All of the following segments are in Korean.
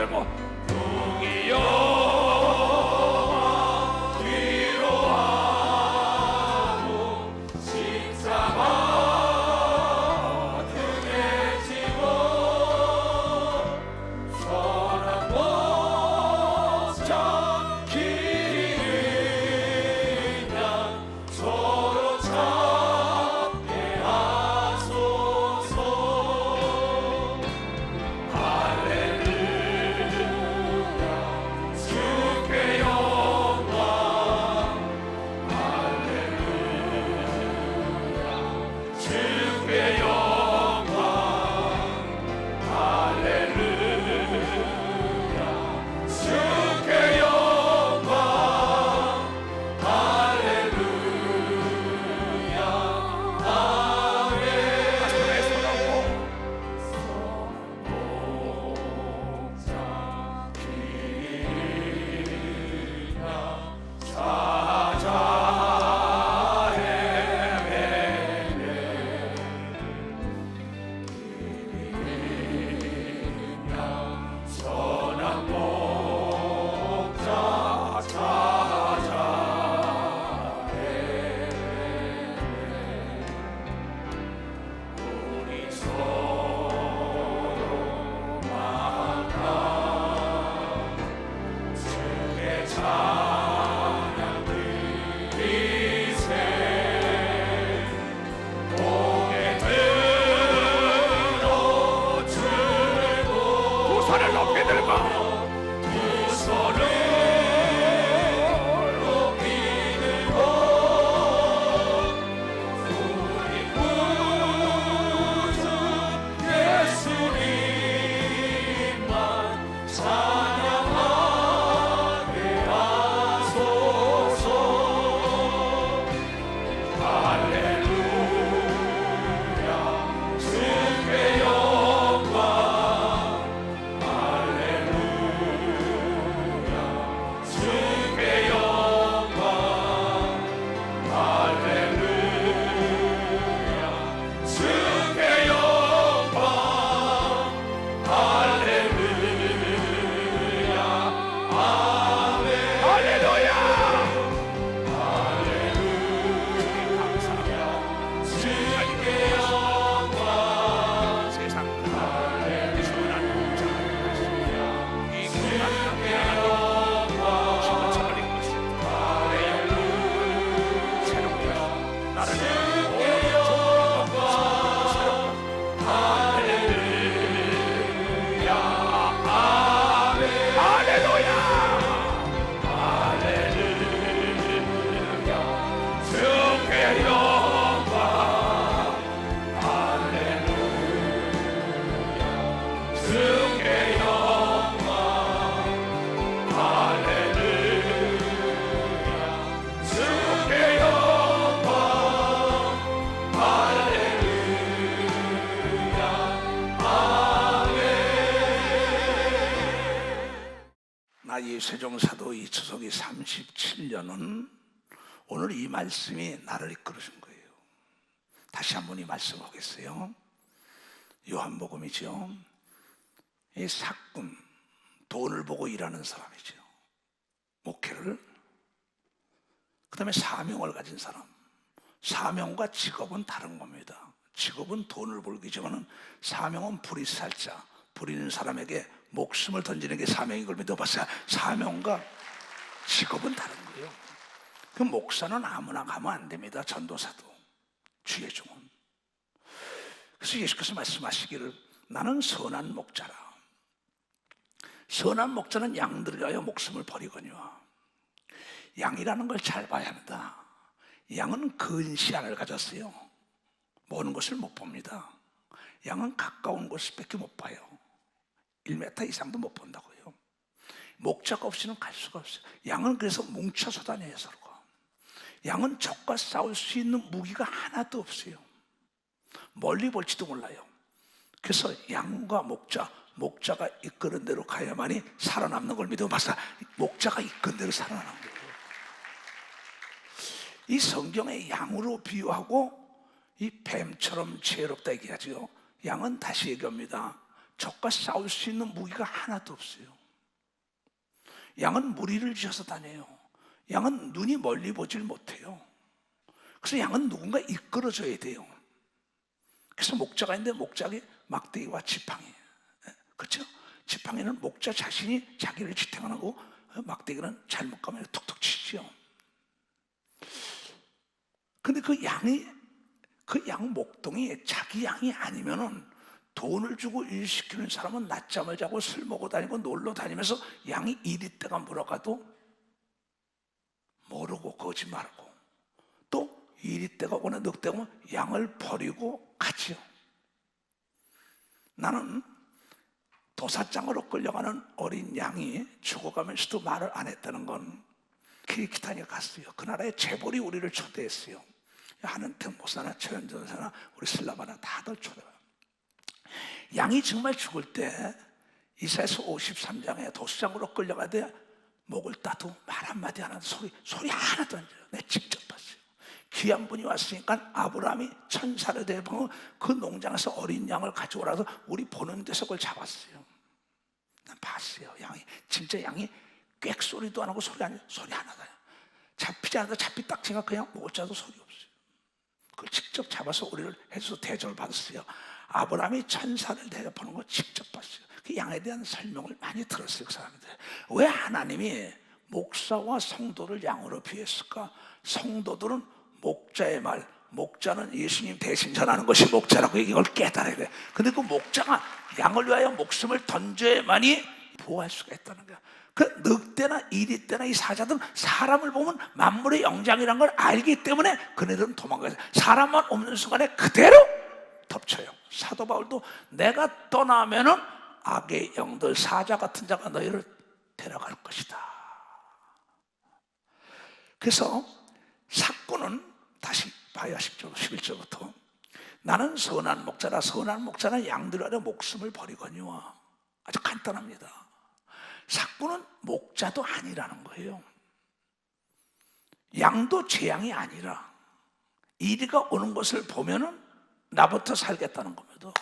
들고 둥이 영화 뒤로 하고 십자가 등에 지고 선한 목자 길이냐 서로 찾게 하소서. 할렐루야 주께 영광. 할렐루야 주께 영광. 할렐루야 주께 영광. 할렐루야 아멘. 손에 손하고 목자 길이냐 찾아 헤매네. 길이냐 선한 목자 찾아 헤매네. 우리 서로 만나 주의 찬양 드리세. 고개 들어주고 두 손을 높이 들고 두 손을 높이 들고 우리 구주 예수님만 찬양하게 하소서. 할렐루야 주께 영광. 할렐루야 주께 영광. 할렐루야 주께 영광. 할렐루야 아멘. 할렐루야 할렐루야 주께 영광. 세상 순한 목자가 이 고난 가운데 힘을 쳐버린 것이 내 영혼을 새롭게 하시고 나를 모든 새롭게 할렐루야 아멘. 할렐루야 할렐루야 주께 영광. 할렐루야 주께 영광. 할렐루야 주께 영광. 할렐루야 아멘. 나 예세종사도 이 추석이 37년은 오늘 이 말씀이 나를 이끌으신 거예요. 다시 한번 이 말씀 보겠어요. 요한복음이죠. 이 사꾼, 돈을 보고 일하는 사람이죠. 목회를. 그 다음에 사명을 가진 사람. 사명과 직업은 다른 겁니다. 직업은 돈을 벌기지만은 사명은 불이 살자, 부리는 사람에게 목숨을 던지는 게 사명인 걸 믿어봤어요. 사명과 직업은 다른 거예요. 그 목사는 아무나 가면 안 됩니다. 전도사도, 주의 종은. 그래서 예수께서 말씀하시기를 나는 선한 목자라. 선한 목자는 양들을 위하여 목숨을 버리거니와. 양이라는 걸 잘 봐야 합니다. 양은 근시안을 가졌어요. 먼 것을 못 봅니다. 양은 가까운 곳밖에 못 봐요. 1m 이상도 못 본다고요. 목자가 없이는 갈 수가 없어요. 양은 그래서 뭉쳐서 다녀요. 서로가. 양은 적과 싸울 수 있는 무기가 하나도 없어요. 멀리 볼지도 몰라요. 그래서 양과 목자가 이끄는 대로 가야만이 살아남는 걸 믿어 봤어. 목자가 이끄는 대로 살아남는 거예요. 이 성경의 양으로 비유하고 이 뱀처럼 지혜롭다 얘기하죠. 양은 다시 얘기합니다. 적과 싸울 수 있는 무기가 하나도 없어요. 양은 무리를 지어서 다녀요. 양은 눈이 멀리 보질 못해요. 그래서 양은 누군가 이끌어줘야 돼요. 그래서 목자가 있는데 목자에게 막대기와 지팡이, 그렇죠? 지팡이는 목자 자신이 자기를 지탱하고 막대기는 잘못 가면 툭툭 치죠. 근데 그 양 목동이 자기 양이 아니면은 돈을 주고 일시키는 사람은 낮잠을 자고 술 먹고 다니고 놀러 다니면서 양이 이리때가 물어가도 모르고 거짓말하고, 또 이리때가 오나 늑대가 오면 양을 버리고 가지요. 나는 도사장으로 끌려가는 어린 양이 죽어가면서도 말을 안 했다는 건 키르기스탄에 갔어요. 그 나라의 재벌이 우리를 초대했어요. 한은택 목사나 최현전 사나 우리 슬라바나 다들 초대해요. 양이 정말 죽을 때 이사야서 53장에 도수장으로 끌려가되 목을 따도 말 한마디 하는 소리 하나도 안 들려요. 내가 직접 봤어요. 귀한 분이 왔으니까 아브라함이 천사를 대보고 그 농장에서 어린 양을 가져오라서 우리 보는 데서 그걸 잡았어요. 난 봤어요. 양이 진짜 양이 꽥 소리도 안 하고 소리 하나도 안 해요. 잡히지 않아도 잡히 딱 제가 그냥 목을 짜도 소리 없어요. 그걸 직접 잡아서 우리를 해서 대접을 받았어요. 아브라함이 천사를 대접하는 거 직접 봤어요. 그 양에 대한 설명을 많이 들었어요. 그 사람들. 왜 하나님이 목사와 성도를 양으로 비했을까? 성도들은 목자의 말, 목자는 예수님 대신 전하는 것이 목자라고 이걸 깨달아야 돼. 근데 그 목자가 양을 위하여 목숨을 던져야만이 보호할 수가 있다는 거야. 그 늑대나 이리떼나 이 사자들은 사람을 보면 만물의 영장이라는 걸 알기 때문에 그네들은 도망가요. 사람만 없는 순간에 그대로 덮쳐요. 사도 바울도 내가 떠나면은 악의 영들, 사자 같은 자가 너희를 데려갈 것이다. 그래서 사꾼은 다시 봐야 10절, 11절부터 나는 선한 목자라. 선한 목자는 양들 아래 목숨을 버리거니와. 아주 간단합니다. 사꾼은 목자도 아니라는 거예요. 양도 제 양이 아니라 이리가 오는 것을 보면은 나부터 살겠다는 겁니다.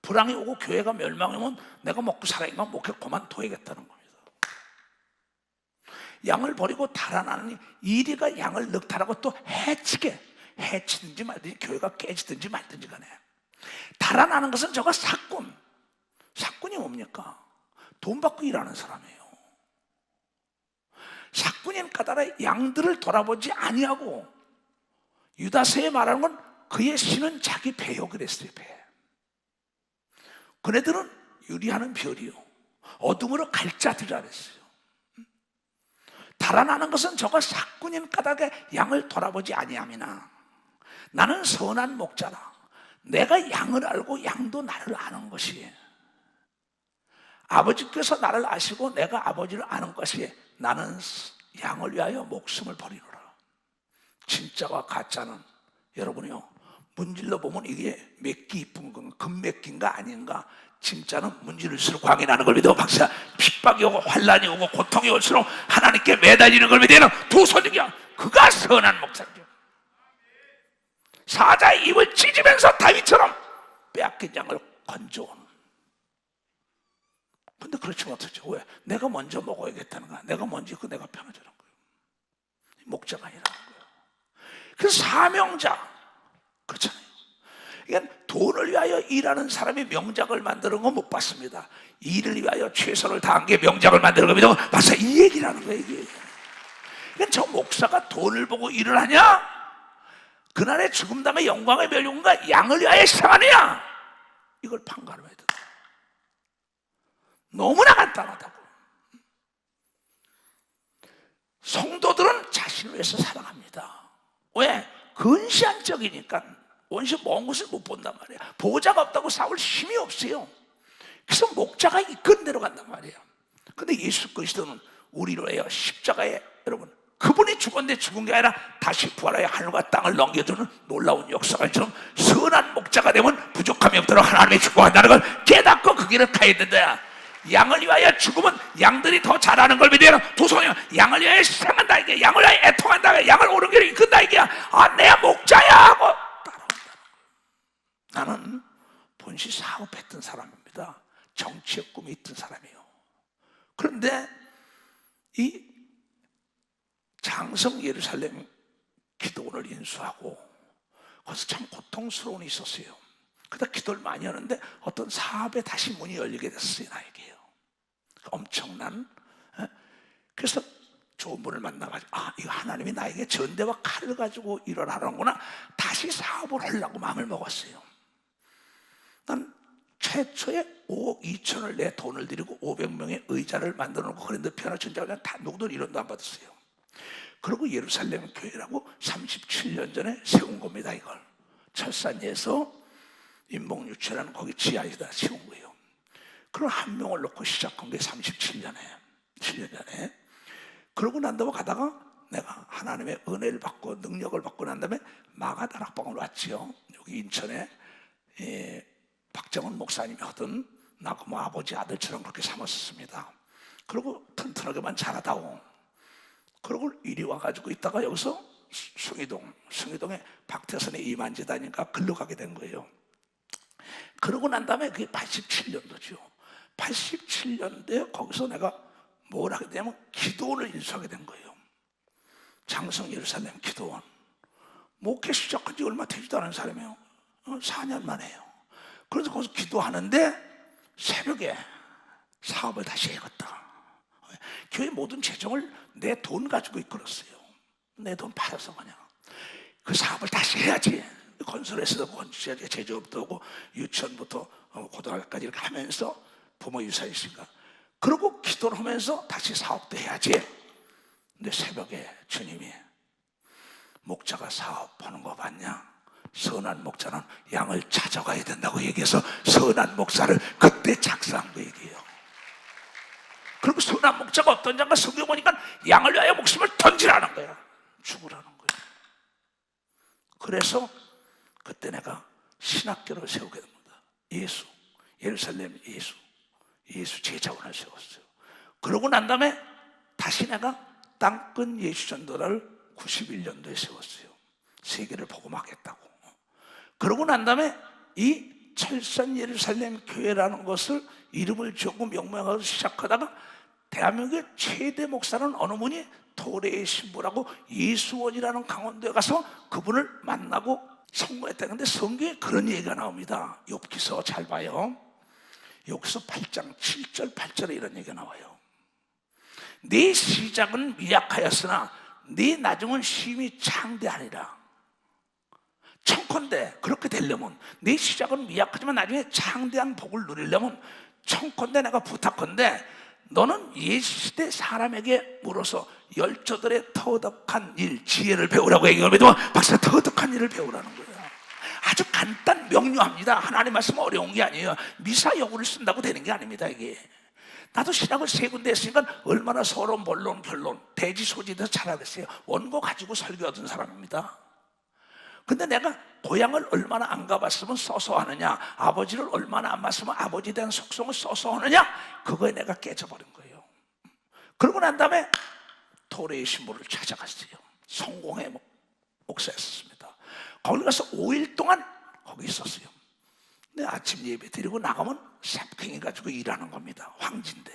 불황이 오고 교회가 멸망하면 내가 먹고 살아있는 목회 그만둬야겠다는 겁니다. 양을 버리고 달아나니 이리가 양을 늑탈하고 또 해치든지 말든지 교회가 깨지든지 말든지 간에 달아나는 것은 저가 사꾼이 뭡니까? 돈 받고 일하는 사람이에요. 사꾼인 까닭에 양들을 돌아보지 아니하고, 유다서에 말하는 건 그의 신은 자기 배요 그랬어요. 배. 그네들은 유리하는 별이요 어둠으로 갈 자들이라 그랬어요. 달아나는 것은 저가 사꾼인 까닭에 양을 돌아보지 아니함이나 나는 선한 목자라. 내가 양을 알고 양도 나를 아는 것이, 아버지께서 나를 아시고 내가 아버지를 아는 것이 나는 양을 위하여 목숨을 버리노라. 진짜와 가짜는 여러분이요, 문질러 보면 이게 몇기 이쁜 건가, 금몇기인가 아닌가. 진짜는 문질릴수록 광이 나는 걸 믿어. 박사, 핍박이 오고 환란이 오고 고통이 올수록 하나님께 매달리는 걸 믿어는 두 손이야. 그가 선한 목자죠. 사자의 입을 찢으면서 다윗처럼 빼앗긴 양을 건져온. 근데 그렇지 못하죠. 왜? 내가 먼저 먹어야겠다는 거야. 내가 먼저 있고 내가 편하자는 거예요. 목자가 아니라는 거예요. 그래서 사명자, 그렇잖아요. 그러니까 돈을 위하여 일하는 사람이 명작을 만드는 건 못 봤습니다. 일을 위하여 최선을 다한 게 명작을 만드는 겁니다. 맞아, 이 얘기라는 거예요, 이게. 그러니까 저 목사가 돈을 보고 일을 하냐? 그날의 죽음 다음에 영광의 멸류관과 양을 위하여 희생하느냐? 이걸 판가름해야 된다. 너무나 간단하다고. 성도들은 자신을 위해서 사랑합니다. 왜? 근시안적이니까. 원시 먼 곳을 못 본단 말이에요. 보호자가 없다고 싸울 힘이 없어요. 그래서 목자가 이끈 대로 간단 말이에요. 근데 예수 그리스도는 우리로 하여 십자가에, 여러분, 그분이 죽었는데 죽은 게 아니라 다시 부활하여 하늘과 땅을 넘겨주는 놀라운 역사관처럼 선한 목자가 되면 부족함이 없도록 하나님의 축복한다는 걸 깨닫고 그 길을 가야 된다. 양을 위하여 죽으면 양들이 더 잘하는 걸 믿어요. 도성이요, 양을 위하여 희생한다 이게, 양을 위하여 애통한다, 양을 옳은 길을 이끈다 이게, 아 내가 목자야 하고 따라온다. 나는 본시 사업했던 사람 정치의 꿈이 있던 사람이에요. 그런데 이 장성 예루살렘 기도원을 인수하고 거기서 참 고통스러운 일이 있었어요. 그러다 기도를 많이 하는데 어떤 사업에 다시 문이 열리게 됐어요. 나에게요. 엄청난. 그래서 좋은 분을 만나가지고 이거 하나님이 나에게 전대와 칼을 가지고 일을 하는구나. 다시 사업을 하려고 마음을 먹었어요. 난 최초에 5억 2천을 내 돈을 들이고 500명의 의자를 만들어 놓고 그런데 피아노 천장을 다 누구도 이론도 안 받았어요. 그리고 예루살렘 교회라고 37년 전에 세운 겁니다. 이걸 철산리에서 인목유치라는 거기 지하에다 세운 거예요. 그럼 한 명을 놓고 시작한 게 37년 전에. 그러고 난 다음에 가다가 내가 하나님의 은혜를 받고 능력을 받고 난 다음에 마가다락방을 왔지요. 여기 인천에 박정훈 목사님이 하던 나그 아버지 아들처럼 그렇게 삼았었습니다. 그리고 튼튼하게만 자라다오. 그리고 이리 와가지고 있다가 여기서 숭이동에 박태선의 이만재단인가 글로 가게 된 거예요. 그러고 난 다음에 그게 87년도죠. 87년도에 거기서 내가 뭘 하게 되냐면 기도원을 인수하게 된 거예요. 장성 예루살렘 기도원. 목회 시작한 지 얼마 되지도 않은 사람이에요. 4년 만에요. 그래서 거기서 기도하는데 새벽에 사업을 다시 해갔다. 교회 모든 재정을 내 돈 가지고 이끌었어요. 내 돈 팔아서 그냥 그 사업을 다시 해야지. 건설에서도 제조업도 하고 유치원부터 고등학교까지 이렇게 하면서 부모 유산이 있으니까 그러고 기도를 하면서 다시 사업도 해야지. 근데 새벽에 주님이 목자가 사업하는 거 봤냐? 선한 목자는 양을 찾아가야 된다고 얘기해서 선한 목사를 그때 작사한 거 얘기해요. 그리고 선한 목자가 어떤 자가 성경 보니까 양을 위하여 목숨을 던지라는 거야. 죽으라는 거야. 그래서 그때 내가 신학교를 세우게 됩니다. 예루살렘 예수 제자원을 세웠어요. 그러고 난 다음에 다시 내가 땅끝 예수전도를 91년도에 세웠어요. 세계를 복음하겠다고. 그러고 난 다음에 이 철산 예루살렘 교회라는 것을 이름을 지었고 명명하고 시작하다가 대한민국의 최대 목사는 어느 분이 도래의 신부라고 예수원이라는 강원도에 가서 그분을 만나고 성공했다. 근데 성경에 그런 얘기가 나옵니다. 욥기서 잘 봐요. 욥기서 8장 7절 8절에 이런 얘기가 나와요. 네 시작은 미약하였으나 네 나중은 심히 창대하리라. 청컨대 그렇게 되려면 네 시작은 미약하지만 나중에 창대한 복을 누리려면 청컨대 내가 부탁컨대 너는 옛시대 사람에게 물어서 열조들의 터득한 일 지혜를 배우라고 얘기하면 박사 터득한 일을 배우라는 거예요. 아주 간단 명료합니다. 하나님 말씀 어려운 게 아니에요. 미사여구를 쓴다고 되는 게 아닙니다. 이게 나도 신학을 세 군데 했으니까 얼마나 서론, 본론, 결론, 대지소지돼서 잘하겠어요. 원고 가지고 설교하던 사람입니다. 근데 내가 고향을 얼마나 안 가봤으면 써서 하느냐, 아버지를 얼마나 안 봤으면 아버지에 대한 속성을 써서 하느냐, 그거에 내가 깨져버린 거예요. 그러고 난 다음에 도래의 신부를 찾아갔어요. 성공의 목사였습니다. 거기 가서 5일 동안 거기 있었어요. 근데 아침 예배 드리고 나가면 삽팽이 가지고 일하는 겁니다. 황진대.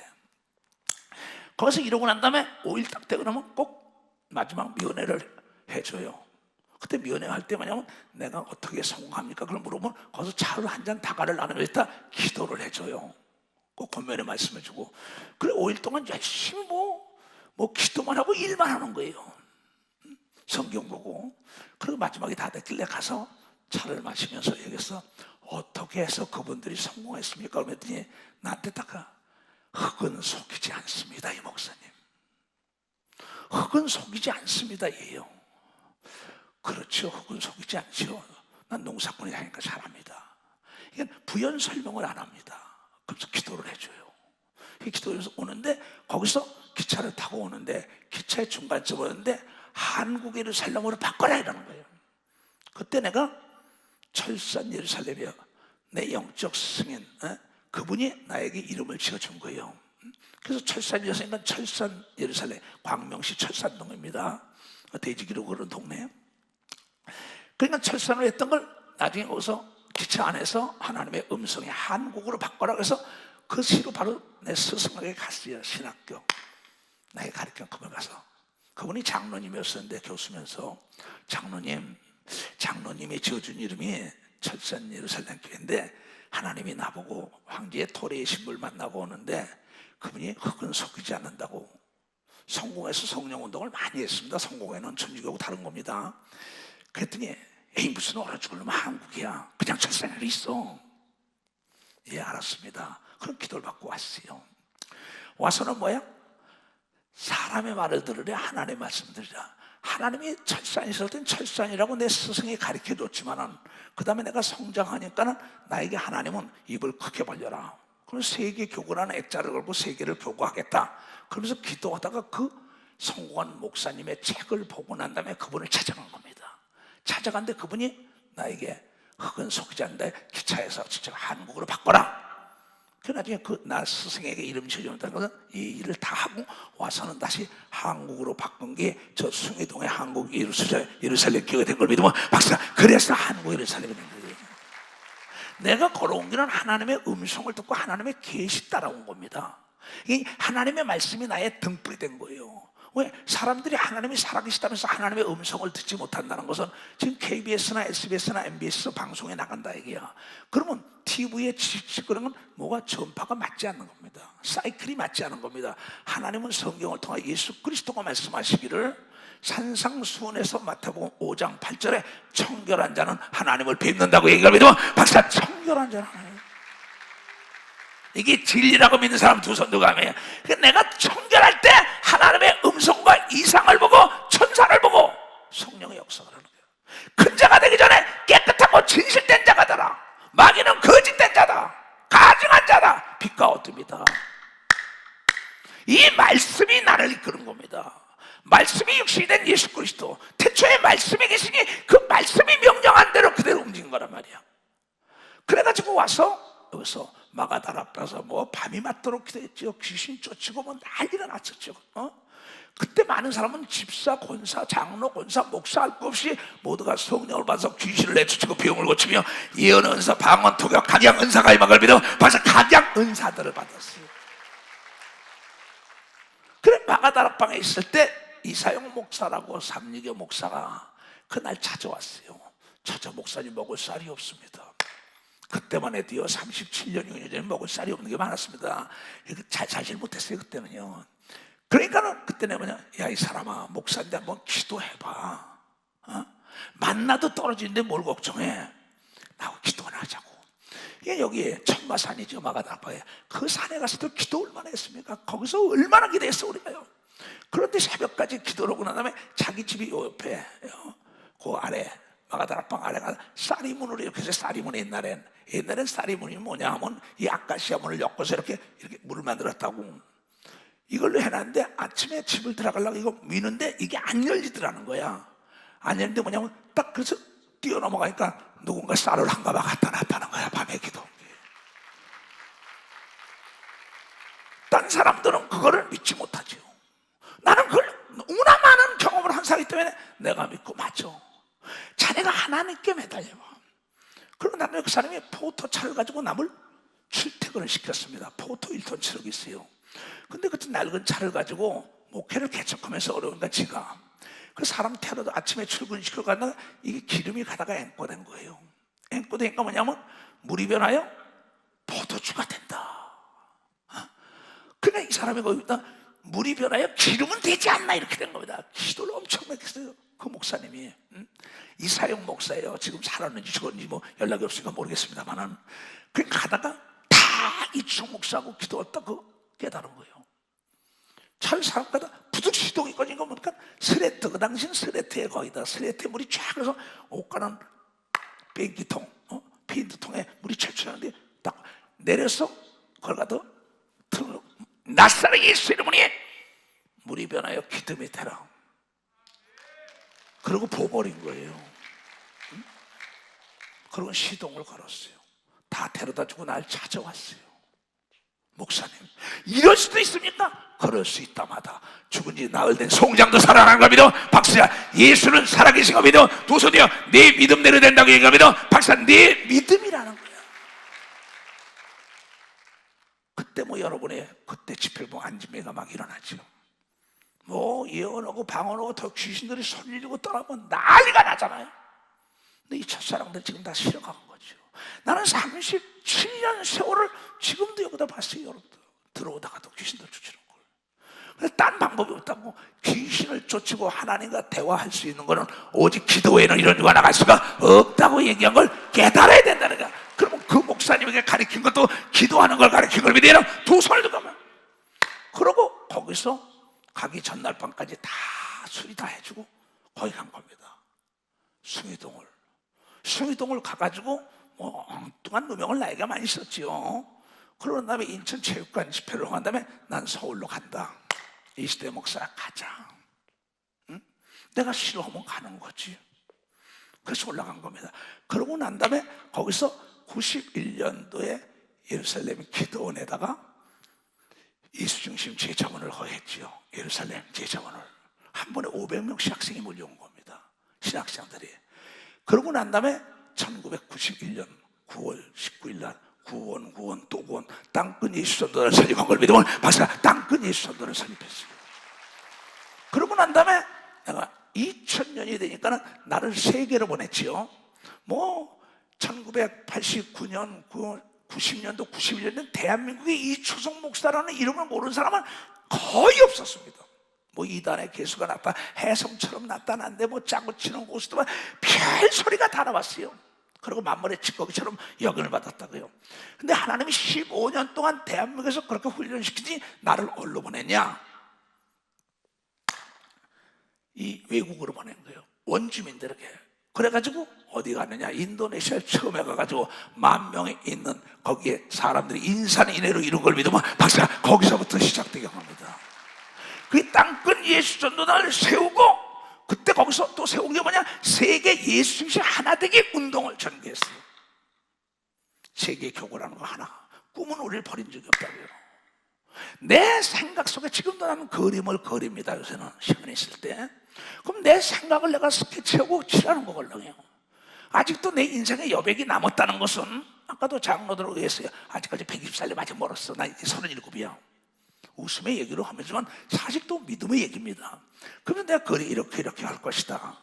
거기서 이러고 난 다음에 5일 딱 되고 나면 꼭 마지막 면회를 해줘요. 그때 면회할 때 뭐냐면 내가 어떻게 성공합니까? 그럼 물어보면 거기서 차를 한 잔 다가를 나누면서 기도를 해줘요. 꼭 권면에 말씀해주고. 그래 5일 동안 열심히 뭐 기도만 하고 일만 하는 거예요. 성경 보고. 그리고 마지막에 다 됐길래 가서 차를 마시면서 얘기해서 어떻게 해서 그분들이 성공했습니까? 그랬더니 나한테 딱 흙은 속이지 않습니다. 이 목사님 흙은 속이지 않습니다. 얘요. 그렇죠. 흙은 속이지 않죠. 난 농사꾼이 하니까 잘합니다. 이게 부연 설명을 안 합니다. 그래서 기도를 해줘요. 기도해서 오는데 거기서 기차를 타고 오는데 기차의 중간쯤 오는데 한국 예루살렘으로 바꿔라 이러는 거예요. 그때 내가 철산 예루살렘이요. 내 영적 승인 그분이 나에게 이름을 지어준 거예요. 그래서 철산 예루살렘은 철산 예루살렘 광명시 철산동입니다. 돼지기로 그런 동네. 그러니까 철산을 했던 걸 나중에 거기서 기차 안에서 하나님의 음성이 한국으로 바꿔라 그래서 그 시로 바로 내 스승에게 갔어요. 신학교 나에게 가르친 그분 가서, 그분이 장로님이었었는데 교수면서, 장로님이 지어준 이름이 철산 예루살렘 교회인데, 하나님이 나보고 황제의 토레의 신부를 만나고 오는데 그분이 흙은 섞이지 않는다고, 성공해서 성령운동을 많이 했습니다. 성공회는 천주교하고 다른 겁니다. 그랬더니 에이 무슨 얼어 죽으려면 한국이야, 그냥 철산에 있어. 예, 알았습니다. 그런 기도를 받고 왔어요. 와서는 뭐야? 사람의 말을 들으랴 하나님의 말씀 들으랴. 하나님이 철산에 있을 땐 철산이라고 내 스승이 가르쳐줬지만은 그 다음에 내가 성장하니까는 나에게 하나님은 입을 크게 벌려라. 그럼 세계 교구라는 액자를 걸고 세계를 교구하겠다. 그러면서 기도하다가 그 성공한 목사님의 책을 보고 난 다음에 그분을 찾아간 겁니다. 찾아갔는데 그분이 나에게 흙은 속이지 않는다, 기차에서 진짜 한국으로 바꿔라. 그 나중에 나 스승에게 이름 지어준다는 것은 이 일을 다 하고 와서는 다시 한국으로 바꾼 게 저 숭이동의 한국 예루살렘 교회가 된 걸 믿으면 박사, 그래서 한국 예루살렘이 된 거예요. 내가 걸어온 길은 하나님의 음성을 듣고 하나님의 계시 따라온 겁니다. 이 하나님의 말씀이 나의 등불이 된 거예요. 왜? 사람들이 하나님이 살아계시다면서 하나님의 음성을 듣지 못한다는 것은 지금 KBS나 SBS나 MBS 방송에 나간다 얘기야. 그러면 TV에 그런 건 뭐가 전파가 맞지 않는 겁니다. 사이클이 맞지 않은 겁니다. 하나님은 성경을 통해 예수 그리스도가 말씀하시기를 산상수훈에서 마태복음 5장 8절에 청결한 자는 하나님을 뵙는다고 얘기합니다. 박사, 청결한 자는 하나님, 이게 진리라고 믿는 사람 두 손 들고 가면, 내가 청결할 때 하나님의 음성과 이상을 보고 천사를 보고 성령의 역사를 하는 거예요. 큰 자가 되기 전에 깨끗하고 진실된 자가 되라. 마귀는 거짓된 자다, 가증한 자다, 빛과 어둠이다. 이 말씀이 나를 이끄는 겁니다. 말씀이 육신이 된 예수 그리스도, 태초에 말씀이 계시니 그 말씀이 명령한 대로 그대로 움직인 거란 말이야. 그래가지고 와서 여기서 마가다라 앞에서 뭐 밤이 맞도록 기도했죠. 귀신 쫓고 뭐 난리가 났었죠. 그때 많은 사람은 집사, 권사, 장로, 권사, 목사 할 것 없이 모두가 성령을 받아서 귀신을 내쫓고 병을 고치며 예언 은사, 방언, 토격, 각양 은사가 임한 걸 믿어 벌써 각양 은사들을 받았어요. 그래 마가다라 방에 있을 때 이사용 목사라고 삼리교 목사가 그날 찾아왔어요. 찾아 목사님 먹을 쌀이 없습니다. 그때만 해도요 37년 6년 전에 먹을 쌀이 없는 게 많았습니다. 잘 못했어요 그때는요. 그러니까는 그때는 뭐냐, 야 이 사람아, 목사인데 한번 기도해봐. 만나도 떨어지는데 뭘 걱정해, 나하고 기도나 하자고. 이게 여기에 천마산이죠, 마가다라파에. 그 산에 가서도 기도 얼마나 했습니까? 거기서 얼마나 기도했어 우리가요. 그런데 새벽까지 기도를 하고 난 다음에 자기 집이 요 옆에 그 아래 마가다라방 아래가 쌀이문으로 이렇게 해서, 쌀이문이 옛날엔 쌀이문이 뭐냐 하면 이 아카시아 문을 엮어서 이렇게 물을 만들었다고. 이걸로 해놨는데 아침에 집을 들어가려고 이거 미는데 이게 안 열리더라는 거야. 안 열리는데 뭐냐면 딱 그래서 뛰어넘어가니까 누군가 쌀을 한 가방 갖다 놨다는 거야, 밤에 기도. 딴 사람들은 그거를 믿지 못하죠. 나는 그걸 너무나 많은 경험을 한 사람이기 때문에 내가 믿고 맞죠. 자네가 하나님께 매달려. 그러고 나면 그 사람이 포토차를 가지고 남을 출퇴근을 시켰습니다. 포토 1톤 트럭이 있어요. 근데 그때 낡은 차를 가지고 목회를 개척하면서 어려우니까 지가 그 사람 태워도 아침에 출근시켜 가다가 이게 기름이 가다가 앵꼬된 거예요. 앵꼬되니까 뭐냐면 물이 변하여 포도주가 된다. 그러니까 이 사람이 거기다 물이 변하여 기름은 되지 않나 이렇게 된 겁니다. 기도를 엄청 많이 했어요. 그 목사님이 이사용 목사예요. 지금 살았는지 죽었는지 뭐 연락이 없으니까 모르겠습니다만은 그 가다가 다 이충 목사하고 기도했다 그 깨달은 거예요. 잘 사람 가다 부득 시동이 꺼진 거 보니까 스레트, 그 당시는 스레트에 거기다 스레트에 물이 쫙 그래서 옷가는 뱅기통, 페인트통에 물이 철철하는데 딱 내려서 그걸 가도 낯사랑 예수 이름으로 물이 변하여 기름이 되라. 그러고 보버린 거예요. 그러고 시동을 걸었어요. 다 데려다 주고 날 찾아왔어요. 목사님, 이럴 수도 있습니까? 그럴 수 있다마다 죽은 지 나흘 된 송장도 살아난 거 믿어. 박수야. 예수는 살아계신 거 믿어. 두 손이요. 내 믿음대로 된다고 얘기합니다. 박사, 내 믿음이라는 거야. 그때 뭐 여러분의 그때 집회봉 안진매가 막 일어나죠. 뭐 예언하고 방언하고 더 귀신들이 소리지르고 떠나면 난리가 나잖아요. 근데 이 첫사랑들 지금 다 실어간 거죠. 나는 37년 세월을 지금도 여기다 봤어요. 여러분들 들어오다가도 귀신들 쫓으는 걸. 근데 딴 방법이 없다고. 귀신을 쫓고 하나님과 대화할 수 있는 거는 오직 기도 외에는 이런 유가 나갈 수가 없다고 얘기한 걸 깨달아야 된다는 거야. 그러면 그 목사님에게 가르친 것도 기도하는 걸 가르친 걸 믿어야 두 손을 들고만. 그러고 거기서 가기 전날 밤까지 다 수리 다 해주고 거기 간 겁니다. 숭이동을 가가지고 뭐 엉뚱한 누명을 나에게 많이 썼지요. 그런 다음에 인천체육관 집회를 한 다음에 난 서울로 간다. 이시대 목사 가자. 응? 내가 싫어하면 가는 거지. 그래서 올라간 겁니다. 그러고 난 다음에 거기서 91년도에 예루살렘 기도원에다가 예수중심 제자원을 거했지요. 예루살렘 제자원을 한 번에 500명씩 학생이 몰려온 겁니다. 신학생들이. 그러고 난 다음에 1991년 9월 19일 날 구원 또 구원 땅끝 예수전도를 설립한 걸 믿으면 박사가 땅끝 예수전도를 설립했어요. 그러고 난 다음에 내가 2000년이 되니까는 나를 세계로 보냈지요. 뭐 1989년 90년도 91년도 대한민국의 이초성 목사라는 이름을 모르는 사람은 거의 없었습니다. 뭐 이단의 개수가 나타 해성처럼 나타났는데 뭐 짜고 치는 곳에도 별 소리가 다 나왔어요. 그리고 만물의 찌꺼기처럼 여김을 받았다고요. 근데 하나님이 15년 동안 대한민국에서 그렇게 훈련시키지 나를 어디로 보냈냐? 이 외국으로 보낸 거예요. 원주민들에게. 그래가지고 어디 갔느냐? 인도네시아에 처음에 가가지고 10,000명이 있는 거기에 사람들이 인산인해로 이룬 걸 믿으면 박사 거기서부터 시작되게 합니다. 그 땅끝 예수전도단을 세우고 그때 거기서 또 세운 게 뭐냐? 세계 예수 중심 하나 되기 운동을 전개했어요. 세계 교구라는 거 하나. 꿈은 우리를 버린 적이 없다고요. 내 생각 속에 지금도 나는 그림을 그립니다. 요새는 시간이 있을 때. 그럼 내 생각을 내가 스케치하고 칠하는 거거든요. 아직도 내 인생에 여백이 남았다는 것은 아까도 장로들 의했어요. 아직까지 120살이 아직 멀었어. 나 이제 37이야. 웃음의 얘기로 하면서만 사실도 믿음의 얘기입니다. 그러면 내가 그래 이렇게 할 것이다.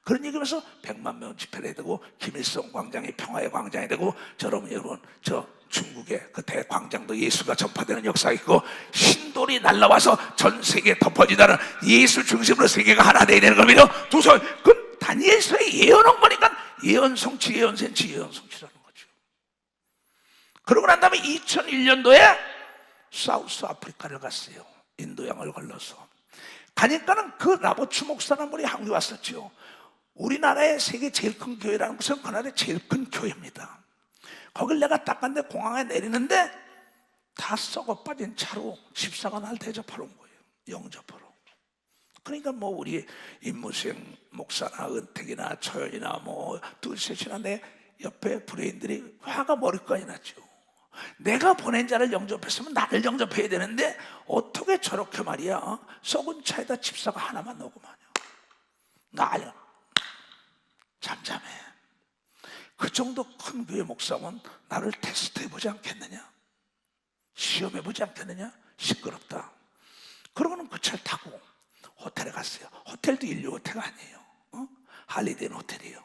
그런 얘기하면서 100만 명 집회를 해야 되고 김일성 광장이 평화의 광장이 되고 여러분 저 중국의 그 대광장도 예수가 전파되는 역사가 있고 신돌이 날라와서 전 세계에 덮어지다는 예수 중심으로 세계가 하나 되어야 되는 겁니다. 두 손. 그건 다니엘서에 예언한 거니까 예언성취 예언센치 예언성취라는 거죠. 그러고 난 다음에 2001년도에 사우스 아프리카를 갔어요. 인도양을 걸러서 가니까는 그 라보츠 목사라는 분이 한국에 왔었죠. 우리나라의 세계 제일 큰 교회라는 것은 그 나라의 제일 큰 교회입니다. 거길 내가 딱 갔는데 공항에 내리는데 다 썩어 빠진 차로 집사가 날 대접하러 온 거예요. 영접하러. 그러니까 뭐 우리 임무생 목사나 은택이나 초연이나 뭐 둘셋이나 내 옆에 브레인들이 화가 머리까지 났죠. 내가 보낸 자를 영접했으면 나를 영접해야 되는데 어떻게 저렇게 말이야 썩은 차에다 집사가 하나만 넣고 마냐. 나야 잠잠해. 그 정도 큰 교회 목사면 나를 테스트해보지 않겠느냐, 시험해보지 않겠느냐. 시끄럽다. 그러고는 그 차를 타고 호텔에 갔어요. 호텔도 인류 호텔 아니에요. 할리데이 호텔이에요.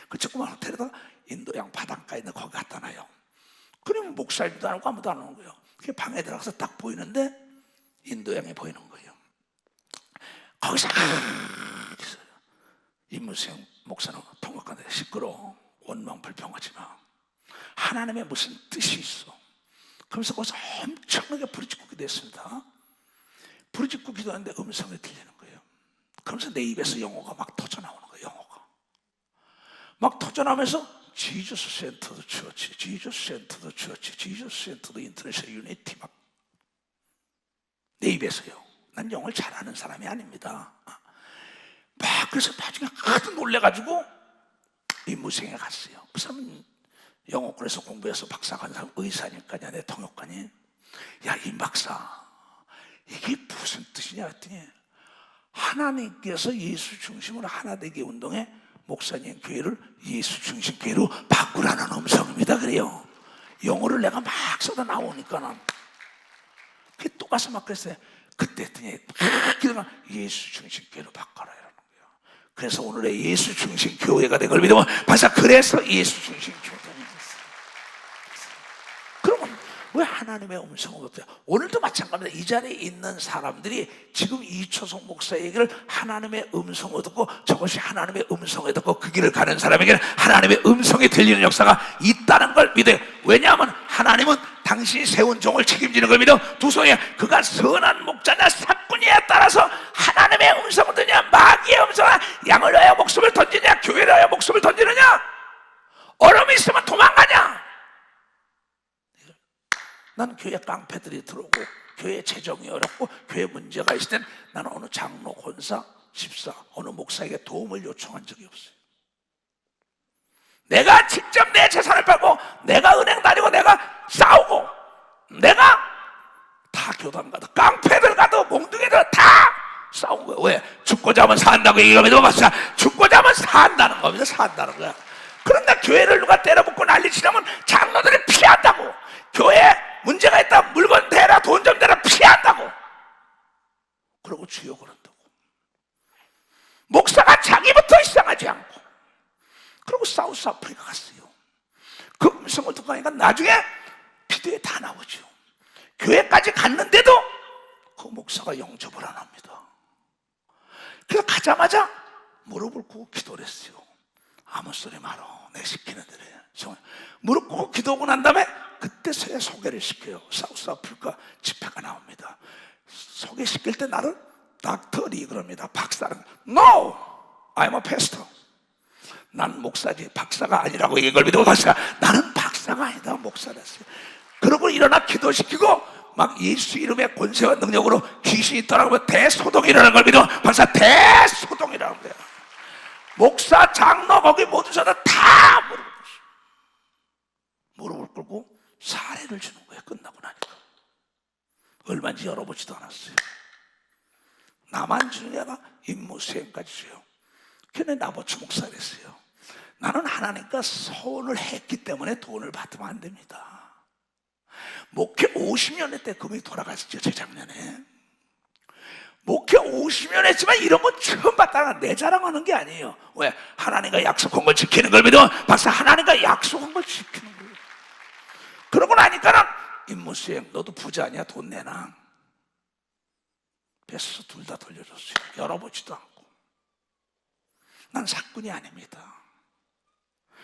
그 조그만 호텔에다가 인도양 바닷가에 있는 거기 갖다 놔요. 그러면 목사님도 안 하고 아무도 안 오는 거예요. 그 방에 들어가서 딱 보이는데 인도양이 보이는 거예요. 거기서 있어요. 임무생 목사는 통역관에 시끄러워. 원망 불평하지 마. 하나님의 무슨 뜻이 있어. 그러면서 거기서 엄청나게 부르짖고 기도했습니다. 부르짖고 기도하는데 음성이 들리는 거예요. 그러면서 내 입에서 영어가 막 터져나오는 거예요. 영어가 막 터져나오면서 지저스 센터드 처치, 지저스 센터드 처치, 지저스 센터드 인터내셔널 유니티 막 내 입에서요. 난 영어를 잘하는 사람이 아닙니다. 막 그래서 나중에 하도 놀래가지고 임무생에 갔어요. 그 사람은 영어권에서 공부해서 박사 간 사람 의사니까 내 통역관이 야 임 박사 이게 무슨 뜻이냐 했더니 하나님께서 예수 중심으로 하나 되기 운동에 목사님 교회를 예수 중심 교회로 바꾸라는 음성입니다. 그래요. 영어를 내가 막 써다 나오니까는 또 가서 막 그랬어요. 그때 했더니 막 기도가 예수 중심 교회로 바꿔라 이러는 거예요. 그래서 오늘의 예수 중심 교회가 된 걸 믿으면 벌써 그래서 예수 중심 교회가 됐어요. 그러면 왜 하나님의 음성을 듣어요? 오늘도 마찬가지입니다. 이 자리에 있는 사람들이 지금 이초성 목사 얘기를 하나님의 음성을 듣고 저것이 하나님의 음성을 듣고 그 길을 가는 사람에게는 하나님의 음성이 들리는 역사가 있다는 걸 믿어요. 왜냐하면 하나님은 당신이 세운 종을 책임지는 걸 믿어. 두 손에 그가 선한 목자냐 사꾼이에 따라서 하나님의 음성을 듣냐 마귀의 음성을 양을 위하여 목숨을 던지냐 교회를 위하여 목숨을 던지느냐 얼음이 있으면 도망가냐. 난 교회 깡패들이 들어오고 교회 재정이 어렵고 교회 문제가 있을 땐 나는 어느 장로, 권사, 집사, 어느 목사에게 도움을 요청한 적이 없어요. 내가 직접 내 재산을 팔고 내가 은행 다니고 내가 싸우고 내가 다 교단 가도 깡패들 가도 몽둥이들 다 싸운 거예요. 왜? 죽고자 하면 산다고 얘기하면 맞아. 죽고자 하면 산다는 겁니다. 산다는 거야. 그런데 교회를 누가 때려붓고 난리치려면 장로들이 피한다고. 교회에 문제가 있다 물건 대라 돈 좀 대라 피한다고. 그러고 주여 그런다고. 목사가 자기부터 이상하지 않고 그리고 사우스 아프리카 갔어요. 그 음성을 듣고 하니까 나중에 비디오에 다 나오죠. 교회까지 갔는데도 그 목사가 영접을 안 합니다. 그래서 가자마자 무릎을 꿇고 기도를 했어요. 아무 소리 말어 내 시키는 대로 해. 무릎 꿇고 기도하고 난 다음에 그때서야 소개를 시켜요. 사우스 아프리카 집회가 나옵니다. 소개시킬 때 나를 닥터 리 그럽니다. 박사는 No! I'm a pastor. 난 목사지 박사가 아니라고 얘기를 믿고 박사. 나는 박사가 아니다 목사랬어요. 그러고 일어나 기도시키고 막 예수 이름의 권세와 능력으로 귀신이 떠나고 대소동이라는 걸 믿어 박사 대소동이라는 거야. 목사 장로 거기 모두 다 무릎을 꿇고 사례를 주는 거예요. 끝나고 나니까 얼마인지 열어보지도 않았어요. 나만 주는 게 아니라 임무수행까지 줘요. 걔네 나보츠 목사랬어요. 나는 하나님과 서운을 했기 때문에 돈을 받으면 안 됩니다. 목회 50년 했대. 금이 돌아갔었죠. 재작년에 목회 50년 했지만 이런 건 처음 봤다가 내 자랑하는 게 아니에요. 왜? 하나님과 약속한 걸 지키는 걸 믿어. 박사 하나님과 약속한 걸 지키는 거예요. 그러고 나니까는 임무수행 너도 부자 아니야 돈 내놔. 뺏어서 둘 다 돌려줬어요. 열어보지도 않고. 난 사꾼이 아닙니다.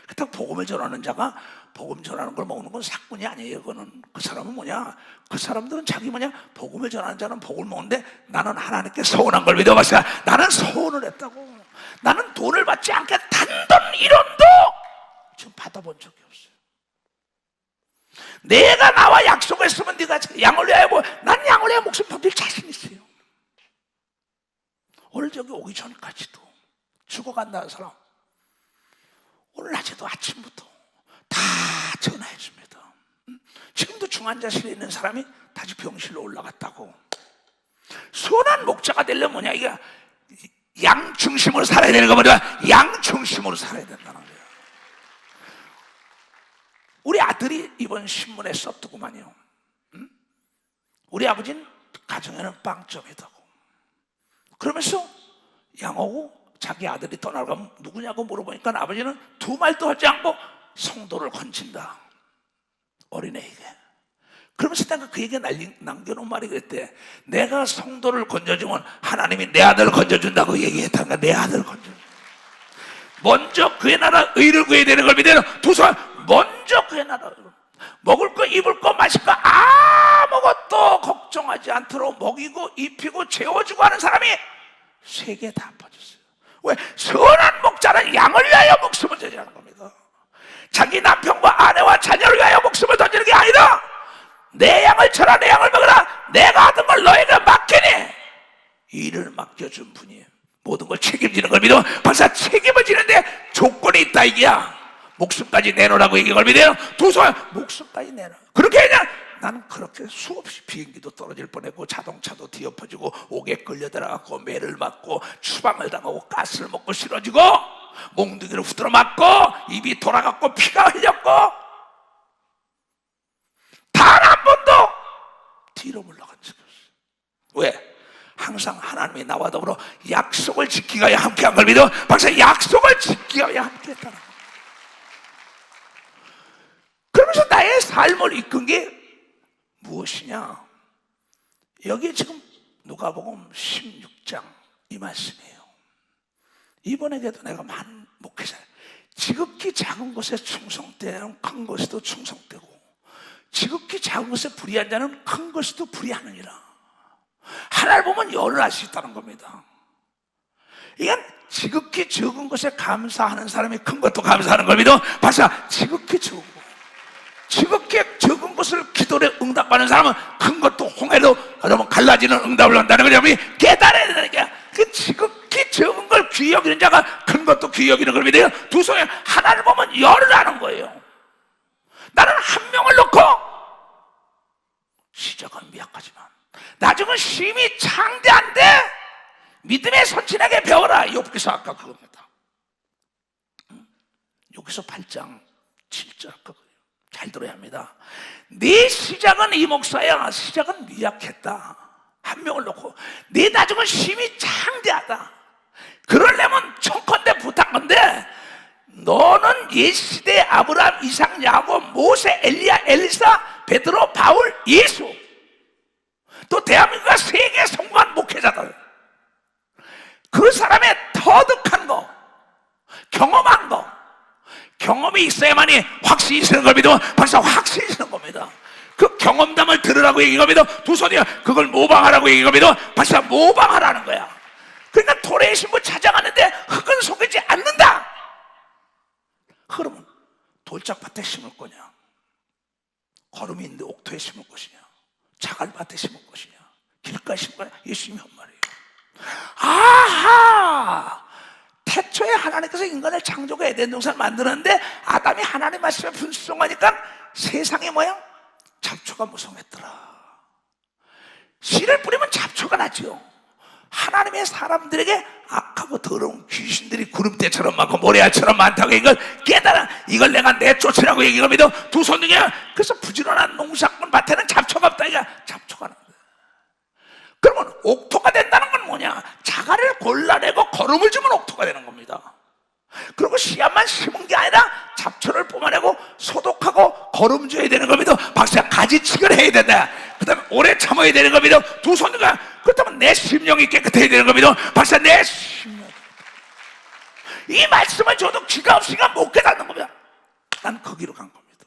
그렇다고 복음을 전하는 자가 복음 전하는 걸 먹는 건 사꾼이 아니에요. 그거는 그 사람은 뭐냐? 그 사람들은 자기 뭐냐? 복음을 전하는 자는 복을 먹는데 나는 하나님께 서운한 걸 믿어봤어요. 나는 서운을 했다고. 나는 돈을 받지 않게 단돈 1원도 지금 받아본 적이 없어요. 내가 나와 약속했으면 네가 양을 위하여 난 양을 위하여 목숨 던질 자신 있어요. 오늘 저기 오기 전까지도 죽어간다는 사람 오늘 낮에도 아침부터 다 전화해 줍니다. 지금도 중환자실에 있는 사람이 다시 병실로 올라갔다고. 선한 목자가 되려면 뭐냐? 이게 양 중심으로 살아야 되는 거 뭐냐? 양 중심으로 살아야 된다는 거예요. 우리 아들이 이번 신문에 썼더구만요. 우리 아버지는 가정에는 빵점이다고. 그러면서 양하고 자기 아들이 떠나가면 누구냐고 물어보니까 아버지는 두 말도 하지 않고 성도를 건진다. 어린애에게. 그러면서 내가 그 얘기에 남겨놓은 말이 그랬대. 내가 성도를 건져주면 하나님이 내 아들을 건져준다고 얘기했다니까. 내 아들을 건져준다. 먼저 그의 나라 의를 구해야 되는 걸 믿어요. 두 손 먼저 그의 나라 먹을 거 입을 거 마실 거 아무것도 걱정하지 않도록 먹이고 입히고 재워주고 하는 사람이 세계 다 퍼졌어요. 왜? 선한 목자는 양을 위하여 목숨을 던지는 겁니다. 자기 남편과 아내와 자녀를 위하여 목숨을 던지는 게 아니라 내 양을 쳐라 내 양을 먹으라 내가 하던 걸 너에게 맡기니 일을 맡겨준 분이에요. 모든 걸 책임지는 걸 믿어. 박사 책임을 지는데 조건이 있다 이게야. 목숨까지 내놓으라고 얘기한 걸 믿어요. 두 손 목숨까지 내놔. 그렇게 하냐? 나는 그렇게 수없이 비행기도 떨어질 뻔했고 자동차도 뒤엎어지고 옥에 끌려들어가고 매를 맞고 추방을 당하고 가스를 먹고 싫어지고 몽둥이를 후드러 맞고 입이 돌아갔고 피가 흘렸고 단 한 번도 뒤로 물러간 적이 없어요. 왜? 항상 하나님이 나와 더불어 약속을 지키기 위하여 함께한 걸 믿어. 박사, 약속을 지키기 위하여 함께했다는 거예요. 그러면서 나의 삶을 이끈 게 무엇이냐? 여기 지금 누가복음 16장 이 말씀이에요. 이번에도 내가 많은 목회자, 지극히 작은 것에 충성되는 큰 것에도 충성되고, 지극히 작은 것에 불의한 자는 큰 것에도 불의하느니라. 하나를 보면 열을 알 수 있다는 겁니다. 이건 지극히 적은 것에 감사하는 사람이 큰 것도 감사하는 걸 믿어. 박사, 지극히 적은 것, 지극히 적은 것을 기도에 응답하는 사람은 큰 것도 홍해도 여러분 갈라지는 응답을 한다는 거죠. 우리 깨달아야 되는 게, 그 지극히 적은 걸 귀히 여기는 자가 큰 것도 귀히 여기는 걸 믿어요. 두 손에 하나를 보면 열을 아는 거예요. 나는 한 명을 놓고 시작은 미약하지만 나중은 심히 창대한데 믿음의 선진에게 배워라. 욥기서 아까 그겁니다. 여기서 8장 7절 아까 그거예요. 잘 들어야 합니다. 네 시작은, 이 목사야, 시작은 미약했다. 한 명을 놓고 네 나중은 심히 창대하다. 그러려면 청컨대 부탁건데 너는 옛시대 아브라함, 이삭, 야곱, 모세, 엘리야, 엘리사, 베드로, 바울, 예수, 또 대한민국과 세계 성공한 목회자들, 그 사람의 터득한 거, 경험한 거, 경험이 있어야만이 확신이 있는 걸 믿으면 벌써 확신이 있는 겁니다. 그 경험담을 들으라고 얘기한 겁니다. 두 손이야 그걸 모방하라고 얘기한 겁니다. 벌써 모방하라는 거야. 그러니까 도래의 신분 찾아가는데 흙은 속이지 않는다. 그러면 돌짝밭에 심을 거냐, 거름이 있는데 옥토에 심을 것이냐, 자갈밭에 심을 것이냐, 길가에 심을 거냐, 예수님이 한 말이에요. 아하! 태초에 하나님께서 인간을 창조가 에덴 동산을 만드는데 아담이 하나님 말씀에 불순종하니까 세상의 모양, 잡초가 무성했더라. 씨를 뿌리면 잡초가 나죠. 하나님의 사람들에게 악하고 더러운 귀신들이 구름대처럼 많고 모래알처럼 많다고 이걸 깨달아, 이걸 내가 내쫓으라고 얘기를 믿어. 두 손 중에, 그래서 부지런한 농사꾼 밭에는 잡초가 없다. 이게 잡초가 나는 거야. 그러면 옥토가 된다는 건 뭐냐? 자갈을 골라내고 거름을 주면 옥토가 되는 겁니다. 그리고 씨앗만 심은 게 아니라 잡초를 뽑아내고 소독하고 거름 줘야 되는 겁니다. 박사, 가지치기를 해야 된다. 그 다음에 오래 참아야 되는 겁니다. 두 손과, 그렇다면 내 심령이 깨끗해야 되는 겁니다. 박사, 내 심령. 이 말씀을 줘도 기가 없으니까 못 깨닫는 겁니다. 난 거기로 간 겁니다.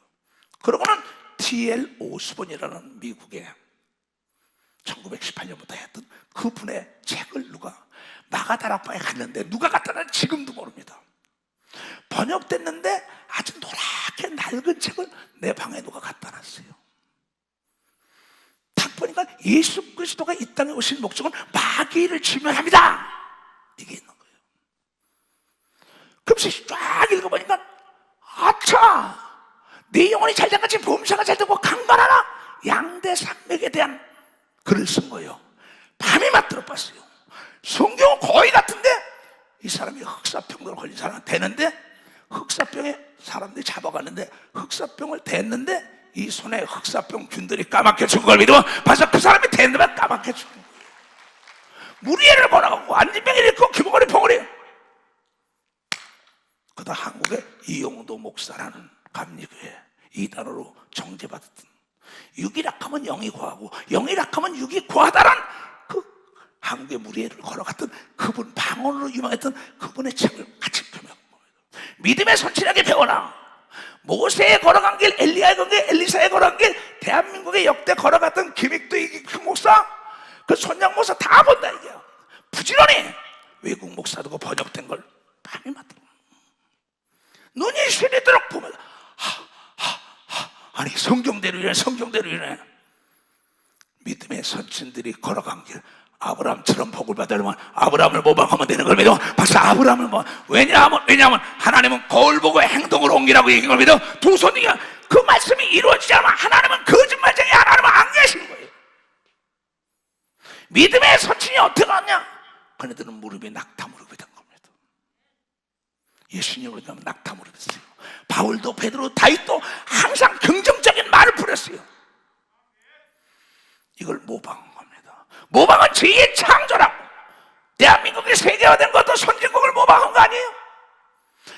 그러고는 T.L. 오스본이라는 미국의 1918년부터 했던 그분의 책을 누가 마가다락방에 갔는데, 누가 갖다는 지금도 모릅니다. 번역됐는데 아주 노랗게 낡은 책을 내 방에 누가 갖다 놨어요. 딱 보니까 예수 그리스도가 이 땅에 오신 목적은 마귀를 지면합니다, 이게 있는 거예요. 그러면서 쫙 읽어보니까, 아차, 네 영혼이 잘된같이 범사가 잘되고 강건하나, 양대 산맥에 대한 글을 쓴 거예요. 밤이 맞들어 봤어요. 성경은 거의 같은데 이 사람이 흑사병으로 걸린 사람 되는데, 흑사병에 사람들이 잡아갔는데 흑사병을 댔는데 이 손에 흑사병 균들이 까맣게 죽은 걸 믿으면 벌써 그 사람이 댔는데 까맣게 죽은 거예요. 무리애를 걸어가고 안진병이 있고 기복거리 봉어리. 그다 한국의 이용도 목사라는 감리교회 이단으로 정죄받았던, 육이락하면 영이 고하고 영이락하면 육이 고하다란 그 한국의 무리애를 걸어갔던 그분, 방언으로 유명했던 그분의 책을 같이 펴면 믿음의 선진에게 배워라. 모세에 걸어간 길, 엘리야에 걸어간 길, 엘리사에 걸어간 길, 대한민국에 역대 걸어갔던 김익도 이익 목사, 그 손양 목사 다 본다 이게. 부지런히 외국 목사도 번역된 걸 밤이 맞다. 눈이 시리도록 보면 아니 성경대로 이래, 성경대로 이래. 믿음의 선진들이 걸어간 길, 아브라함처럼 복을 받으려면 아브라함을 모방하면 되는 걸 믿어. 박사, 아브라함을 왜냐하면 하나님은 거울 보고 행동으로 옮기라고 얘기한 걸 믿어. 두 손이 그 말씀이 이루어지지 않으면 하나님은 거짓말쟁이, 하나님은 안 계시는 거예요. 믿음의 선진이 어떻게 하냐? 그네들은 무릎이 낙타 무릎이 된 겁니다. 예수님으로 가면 낙타 무릎이었어요. 바울도 베드로 다윗도 항상 긍정적인 말을 부렸어요. 이걸 모방한 겁니다. 모방은 제2의 창조라고. 대한민국이 세계화된 것도 선진국을 모방한 거 아니에요?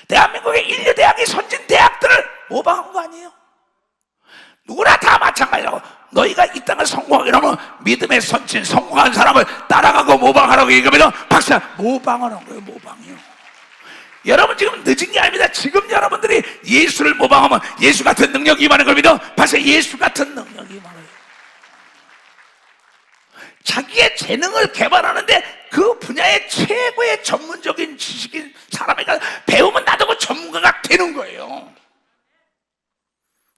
대한민국의 인류대학이 선진대학들을 모방한 거 아니에요? 누구나 다 마찬가지라고. 너희가 이 땅을 성공하려면 믿음의 선진 성공한 사람을 따라가고 모방하라고 얘기하면 박사 모방하는 거예요. 모방이요. 여러분 지금 늦은 게 아닙니다. 지금 여러분들이 예수를 모방하면 예수 같은 능력이 임하는 걸 믿어. 박사 예수 같은 능력이 임하는 거예요. 자기의 재능을 개발하는데 그 분야의 최고의 전문적인 지식인 사람이니까 배우면 나도 그 전문가가 되는 거예요.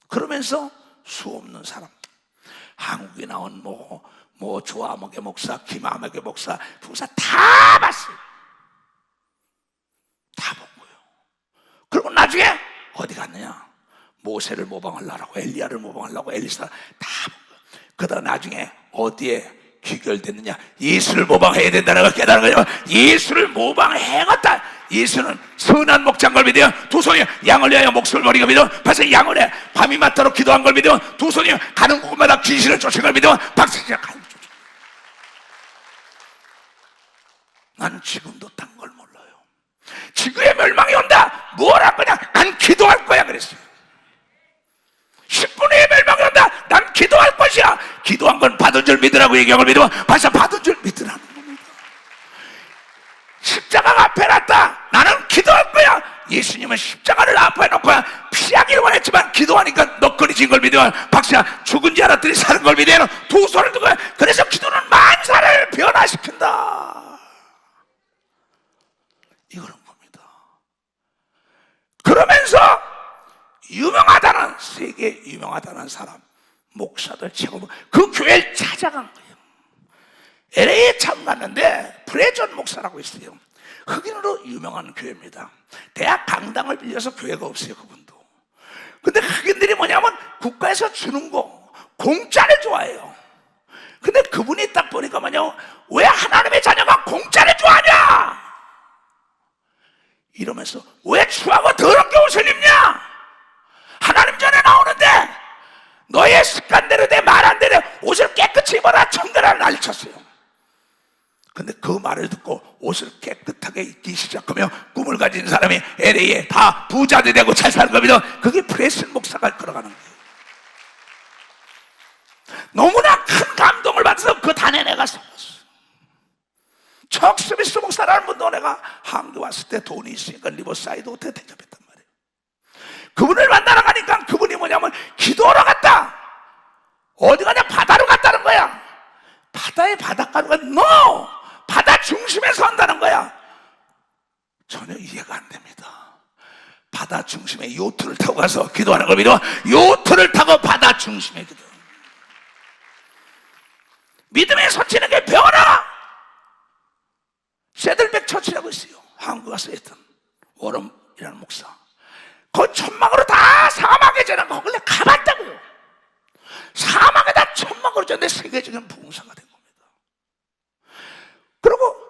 그러면서 수없는 사람, 한국에 나온 조아목의 목사, 김아목의 목사, 부사 다 봤어요. 다 본 거예요. 그리고 나중에 어디 갔느냐? 모세를 모방하려고, 엘리야를 모방하려고, 엘리사 다 본 거예요. 그러다 나중에 어디에 귀결됐느냐? 예수를 모방해야 된다는 걸 깨달은 거예요. 예수를 모방해갔다. 예수는 선한 목자인 걸 믿어요. 두 손이 양을 위하여 목숨을 버리고 믿어. 박사 양을 해 밤이 맞도록 기도한 걸 믿어. 두 손이 가는 곳마다 귀신을 쫓은 걸 믿어. 박사가 가는 쫓아. 난 지금도 딴 걸 몰라요. 지구의 멸망이 온다. 뭘 할 거냐? 난 기도할 거야 그랬어요. 10분 후에 멸망이 온다. 난 기도할 것이야. 기도한 건 받은 줄 믿으라고 얘기한 걸 믿으면 박사 받은 줄 믿으라는 겁니다. 십자가가 앞에 놨다. 나는 기도할 거야. 예수님은 십자가를 앞에 놓고 피하기를 원했지만 기도하니까 너끈해진 걸 믿으면 박사 죽은 줄 알았더니 사는 걸 믿으면 두 손을 두고 그래서 기도는 만사를 변화시킨다. 이거는 겁니다. 그러면서 유명하다는, 세계 유명하다는 사람, 목사들 최고, 그 교회를 찾아간 거예요. LA에 처음 갔는데 프레전 목사라고 있어요. 흑인으로 유명한 교회입니다. 대학 강당을 빌려서 교회가 없어요, 그분도. 근데 흑인들이 뭐냐면 국가에서 주는 거 공짜를 좋아해요. 근데 그분이 딱 보니까 뭐냐면 왜 하나님의 자녀가 공짜를 좋아하냐 이러면서 왜 추하고 더럽게 옷을 입냐? 하나님 전에 나오는데 너의 습관대로 내 말 안 되려 옷을 깨끗이 입어라 청결하라 난리쳤어요. 근데 그 말을 듣고 옷을 깨끗하게 입기 시작하며 꿈을 가진 사람이 LA에 다 부자들 되고 잘 사는 겁니다. 그게 프레슨 목사가 걸어가는 거예요. 너무나 큰 감동을 받아서 그 단에 내가 살았어요. 척 스미스 목사라는 분도 내가 한국에 왔을 때 돈이 있으니까 리버사이드 호텔 대접했단 말이에요. 그분을 만나러 가니까 그분이 뭐냐면 기도하러 갔다. 어디 가냐? 바다로 갔다는 거야. 바다에 바닷가루가 NO! 바다 중심에서 한다는 거야. 전혀 이해가 안 됩니다. 바다 중심에 요트를 타고 가서 기도하는 걸 믿어. 요트를 타고 바다 중심에 기도. 믿음의 선치는 게 변화. 세들백 처치라고 있어요. 한국 가서 했던 워럼이라는 목사. 거기 천막으로 다 사막에 저는 거길 가봤다고요. 사막에다 천막으로 졌는데 세계적인 부흥사가 된 겁니다. 그리고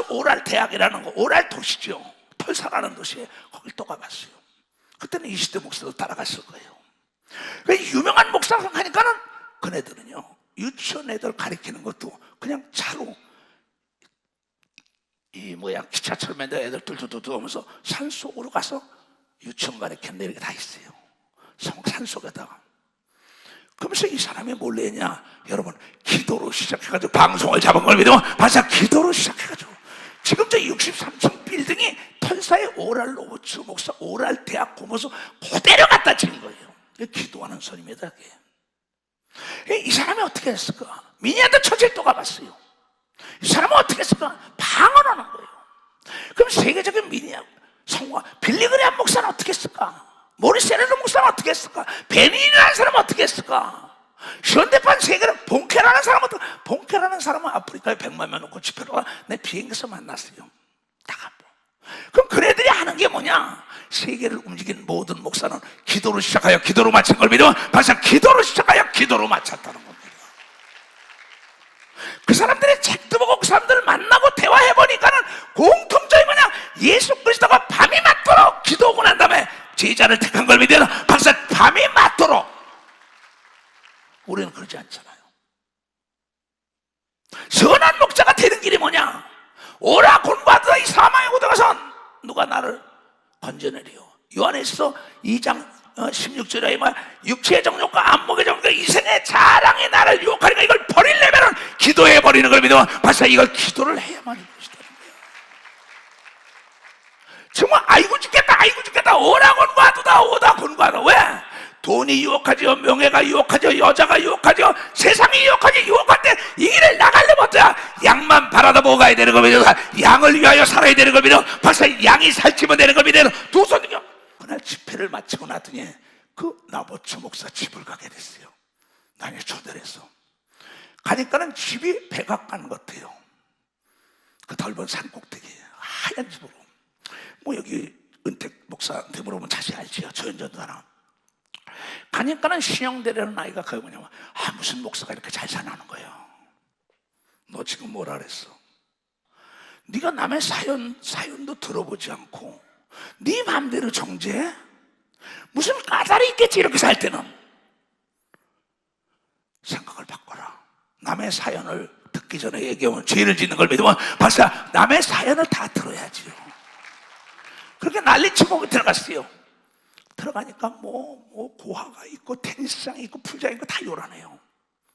오랄 대학이라는 거, 오랄 도시죠. 털사라는 도시에 거길 또 가봤어요. 그때는 20대 목사도 따라갔을 거예요. 유명한 목사가 하니까는 그네들은요 유치원 애들 가르치는 것도 그냥 차로 기차처럼 애들 뚫뚫뚫 하면서 산속으로 가서 유치원 가르치는 이렇게 다 있어요. 산속에다가. 그러면서 이 사람이 뭘 했냐? 여러분 기도로 시작해가지고 방송을 잡은 걸 믿으면 반사 기도로 시작해가지고 지금 저 63층 빌딩이 털사의 오랄 로버츠 목사 오랄 대학 고모서 그대로 갖다 진 거예요. 기도하는 소리입니다. 이 사람이 어떻게 했을까? 미니아드 처지를 또 가봤어요. 이 사람은 어떻게 했을까? 방언하는 거예요. 그럼 세계적인 미니아 성과 빌리그레암 목사는 어떻게 했을까? 모리세르르 목사는 어떻게 했을까? 베니라는 사람은 어떻게 했을까? 현대판 세계를 본캐라는 사람은 본캐라는 사람은 아프리카에 100만 명 놓고 집회로 가. 내 비행기에서 만났어요. 다 그럼 그네들이 하는 게 뭐냐? 세계를 움직인 모든 목사는 기도로 시작하여 기도로 마친 걸 믿으면 발사 기도로 시작하여 기도로 마쳤다는 겁니다. 그 사람들의 책도 보고 그 사람들을 만나고 대화해보니까는 공통점이 뭐냐? 예수 그리스도가 밤이 맞도록 기도하고 난 다음에 제자를 택한 걸 믿으면 박사 밤이 맞도록 우리는 그러지 않잖아요. 선한 목자가 되는 길이 뭐냐? 오라 곤바다 이 사망의 고등어선 누가 나를 건져내리요. 요한에서 2장 16절에 육체의 정욕과 안목의 정욕과 이생의 자랑이 나를 유혹하니까 이걸 버리려면 기도해 버리는 걸 믿으면 벌써 이걸 기도를 해야만 하는 것이다. 정말 아이고 죽겠다 오라 곤바두다 오다 곤바다. 왜? 돈이 유혹하죠, 명예가 유혹하죠, 여자가 유혹하죠, 세상이 유혹하죠. 유혹할 때 이 길을 나가려면 어때요? 양만 바라다 보고 가야 되는 겁니다. 양을 위하여 살아야 되는 겁니다. 벌써 양이 살찌면 되는 겁니다. 두 손이요. 그날 집회를 마치고 나더니 그 나보초 목사 집을 가게 됐어요. 나를 초대해서 가니까는 집이 백악관 같아요. 그 넓은 산꼭대기 하얀 집으로. 뭐 여기 은택 목사한테 물어보면 자세히 알지요. 조연전 사람. 가니까는 신영대라는 아이가 거기 뭐냐면 무슨 목사가 이렇게 잘 사나는 거예요. 너 지금 뭐라 그랬어? 네가 남의 사연도 들어보지 않고 네 마음대로 정죄해? 무슨 까닭이 있겠지. 이렇게 살 때는 생각을 바꿔라. 남의 사연을 듣기 전에 얘기하면 죄를 짓는 걸 믿으면 벌써 남의 사연을 다 들어야지요. 그렇게 난리치고 들어갔어요. 들어가니까 뭐 고아가 있고 테니스장이 있고 풀장이 있고 다 요란해요.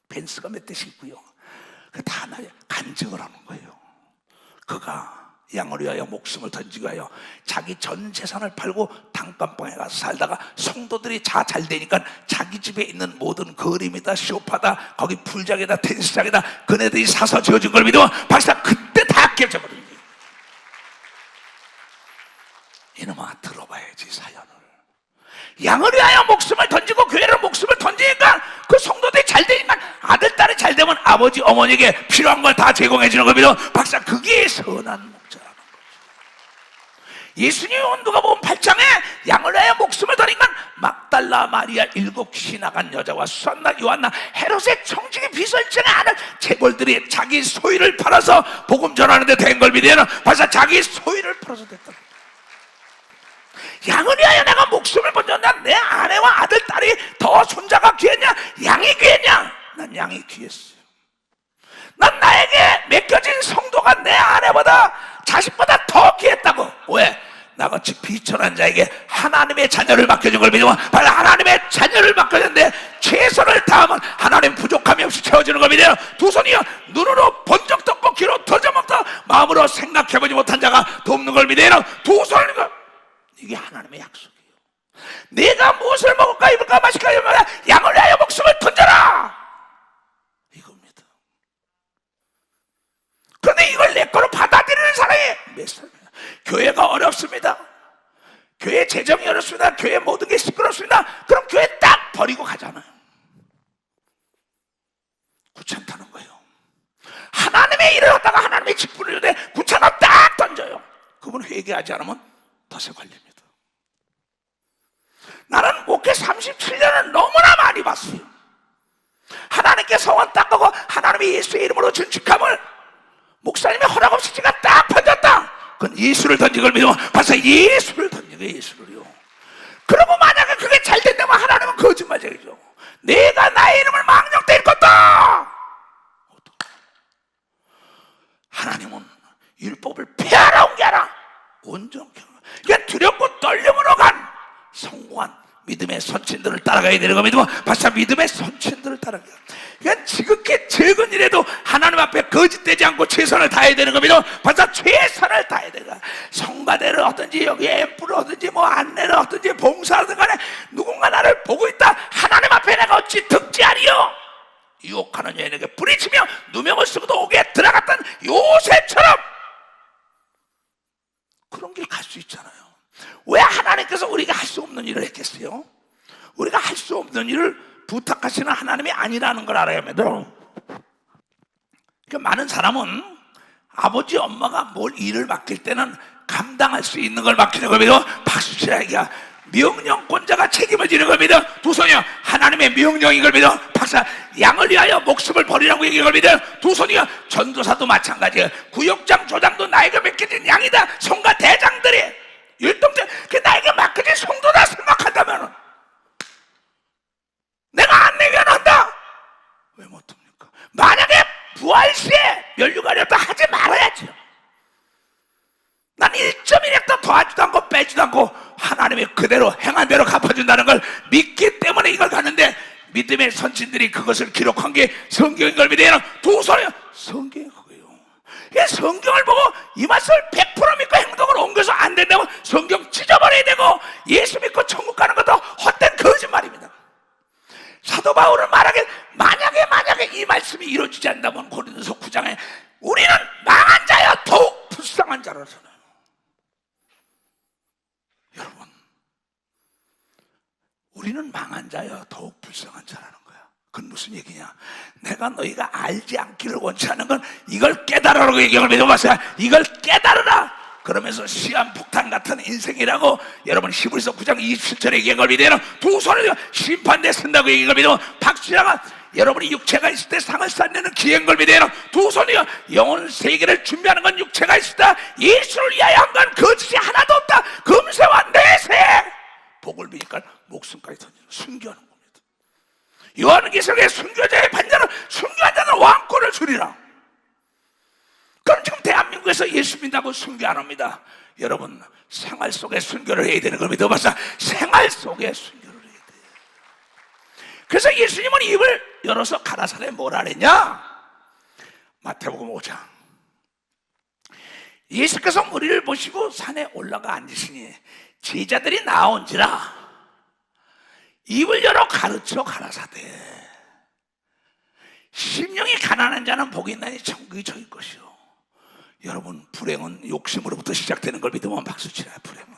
벤츠가 몇 대씩 있고요. 다 간증을 하는 거예요. 그가 양을 위하여 목숨을 던지고 하여 자기 전 재산을 팔고 단칸방에 가서 살다가 성도들이 다 잘 되니까 자기 집에 있는 모든 그림이다, 쇼파다, 거기 풀장이다, 테니스장이다 그네들이 사서 지어준 걸 믿으면 벌써 그때 다 깨져버린 거예요. 이놈아 들어봐야지 사연을. 양을 위하여 목숨을 던지고 교회로 목숨을 던지니까 그 성도들이 잘 되니까 아들, 딸이 잘 되면 아버지, 어머니에게 필요한 걸 다 제공해 주는 겁니다. 박사 그게 선한 목자라는 거죠. 예수님이 누가복음 8장에 양을 위하여 목숨을 던지니까 막달라 마리아 7 귀신 나간 여자와 수산나 요한나 헤롯의 청지기 비설전의 아들 재벌들이 자기 소유를 팔아서 복음 전하는데 된 걸 믿으면 박사 자기 소유를 팔아서 됐다. 양을 위하여 내가 목숨을 던졌냐? 내 아내와 아들, 딸이 더 손자가 귀했냐? 양이 귀했냐? 난 양이 귀했어요. 난 나에게 맡겨진 성도가 내 아내보다 자식보다 더 귀했다고. 왜? 나같이 비천한 자에게 하나님의 자녀를 맡겨준 걸 믿으면 바로 하나님의 자녀를 맡겨줬는데 최선을 다하면 하나님 부족함이 없이 채워주는 걸 믿어요. 두 손이요. 눈으로 본 적도 없고 귀로 들어먹다 마음으로 생각해보지 못한 자가 돕는 걸 믿어요. 두 손이요. 이게 하나님의 약속이에요. 내가 무엇을 먹을까 입을까 마실까 이러면 양을 위하여 목숨을 던져라 이겁니다. 그런데 이걸 내 거로 받아들이는 사람이 몇 사람이야. 교회가 어렵습니다. 교회 재정이 어렵습니다. 교회 모든 게 시끄럽습니다. 그럼 교회 딱 버리고 가잖아요. 귀찮다는 거예요. 하나님의 일을 하다가 하나님의 직분을 주되 귀찮아 딱 던져요. 그분 회개하지 않으면 덫에 걸립니다. 나는 목회 37년을 너무나 많이 봤어요. 하나님께 소원 딱 하고 하나님이 예수의 이름으로 준 직함을 목사님의 허락 없이 제가 딱 던졌다. 그건 예수를 던진 걸 믿으면 벌써 예수를 던진 거예요. 예수를요. 그러고 만약에 그게 잘 된다면 하나님은 거짓말쟁이죠. 내가 나의 이름을 망령되일 것다. 하나님은 율법을 폐하러 온 게 아니라 온전케 그러니까 두렵고 떨림으로 간 성공한 믿음의 선친들을 따라가야 되는 겁니다. 벌써 믿음의 선친들을 따라가야 돼요. 그러니까 지극히 적은 일에도 하나님 앞에 거짓되지 않고 최선을 다해야 되는 겁니다. 벌써 최선을 다해야 되는 거야. 성가대를 하든지 여기 앰프를 하든지 뭐 안내를 하든지 봉사하든 간에 누군가 나를 보고 있다. 하나님 앞에 내가 어찌 득지하리요. 유혹하는 여인에게 부딪히며 누명을 쓰고도 옥에 들어갔던 요셉처럼 그런 길 갈 수 있잖아요. 왜 하나님께서 우리가 할 수 없는 일을 했겠어요? 우리가 할 수 없는 일을 부탁하시는 하나님이 아니라는 걸 알아야 합니다. 그러니까 많은 사람은 아버지 엄마가 뭘 일을 맡길 때는 감당할 수 있는 걸 맡기는 겁니다. 박수치라기야 명령권자가 책임을 지는 겁니다. 두 손이요. 하나님의 명령인 걸 믿어. 박사 양을 위하여 목숨을 버리라고 얘기한 걸 믿어. 두 손이요. 전도사도 마찬가지예요. 구역장 조장도 나에게 맡겨진 양이다. 성가 대장들이 율동자 그 나에게 맡겨진 성도다 생각한다면 내가 안 내게 한다. 부활시에 면류관이었다 하지 말아야죠. 난 1.1획도 더하지도 않고 빼지도 않고 하나님이 그대로 행한 대로 갚아준다는 걸 믿기 때문에 이걸 가는데, 믿음의 선진들이 그것을 기록한 게 성경인 걸 믿어요. 두 손이 성경이 그거예요. 성경을 보고 이 말씀을 100% 믿고 행동으로 옮겨서 안 된다면 성경 찢어버려야 되고, 예수 믿고 천국 가는 것도 헛된 거짓말입니다. 사도 바울은 말하길, 만약에 이 말씀이 이루어지지 않는다면 고린도서 9장에 우리는 망한 자여 더욱 불쌍한 자라잖아요. 여러분, 우리는 망한 자여 더욱 불쌍한 자라는 거야. 그건 무슨 얘기냐? 내가 너희가 알지 않기를 원치 않는 건 이걸 깨달으라고 얘기를 믿어봤어요. 이걸 깨달으라. 그러면서 시한폭탄 같은 인생이라고 여러분 히브리서 9장 27절에 얘기한 걸 믿어요. 두 손을 심판대에 쓴다고 얘기한 걸 믿어. 박수야가 여러분이 육체가 있을 때 상을 쌓는 기회인 걸 믿어요. 두 손이요, 영혼 세계를 준비하는 건 육체가 있을 때 예수를 위하여 한 건 거짓이 하나도 없다. 금세와 내세 복을 비니까 목숨까지 던지는 순교하는 겁니다. 요한계시록에 순교자의 반자는 순교한 자는 왕권을 주리라. 그럼 지금 대한민국에서 예수 믿는다고 순교 안 합니다. 여러분, 생활 속에 순교를 해야 되는 걸 믿어봤자 생활 속에 순교를 해야 돼요. 그래서 예수님은 입을 열어서 가라사대 뭐라 그랬냐? 마태복음 5장. 예수께서 무리를 보시고 산에 올라가 앉으시니 제자들이 나온지라 입을 열어 가르쳐 가라사대 심령이 가난한 자는 복이 있나니 천국이 저희 것이요. 여러분, 불행은 욕심으로부터 시작되는 걸 믿으면 박수 치라. 불행은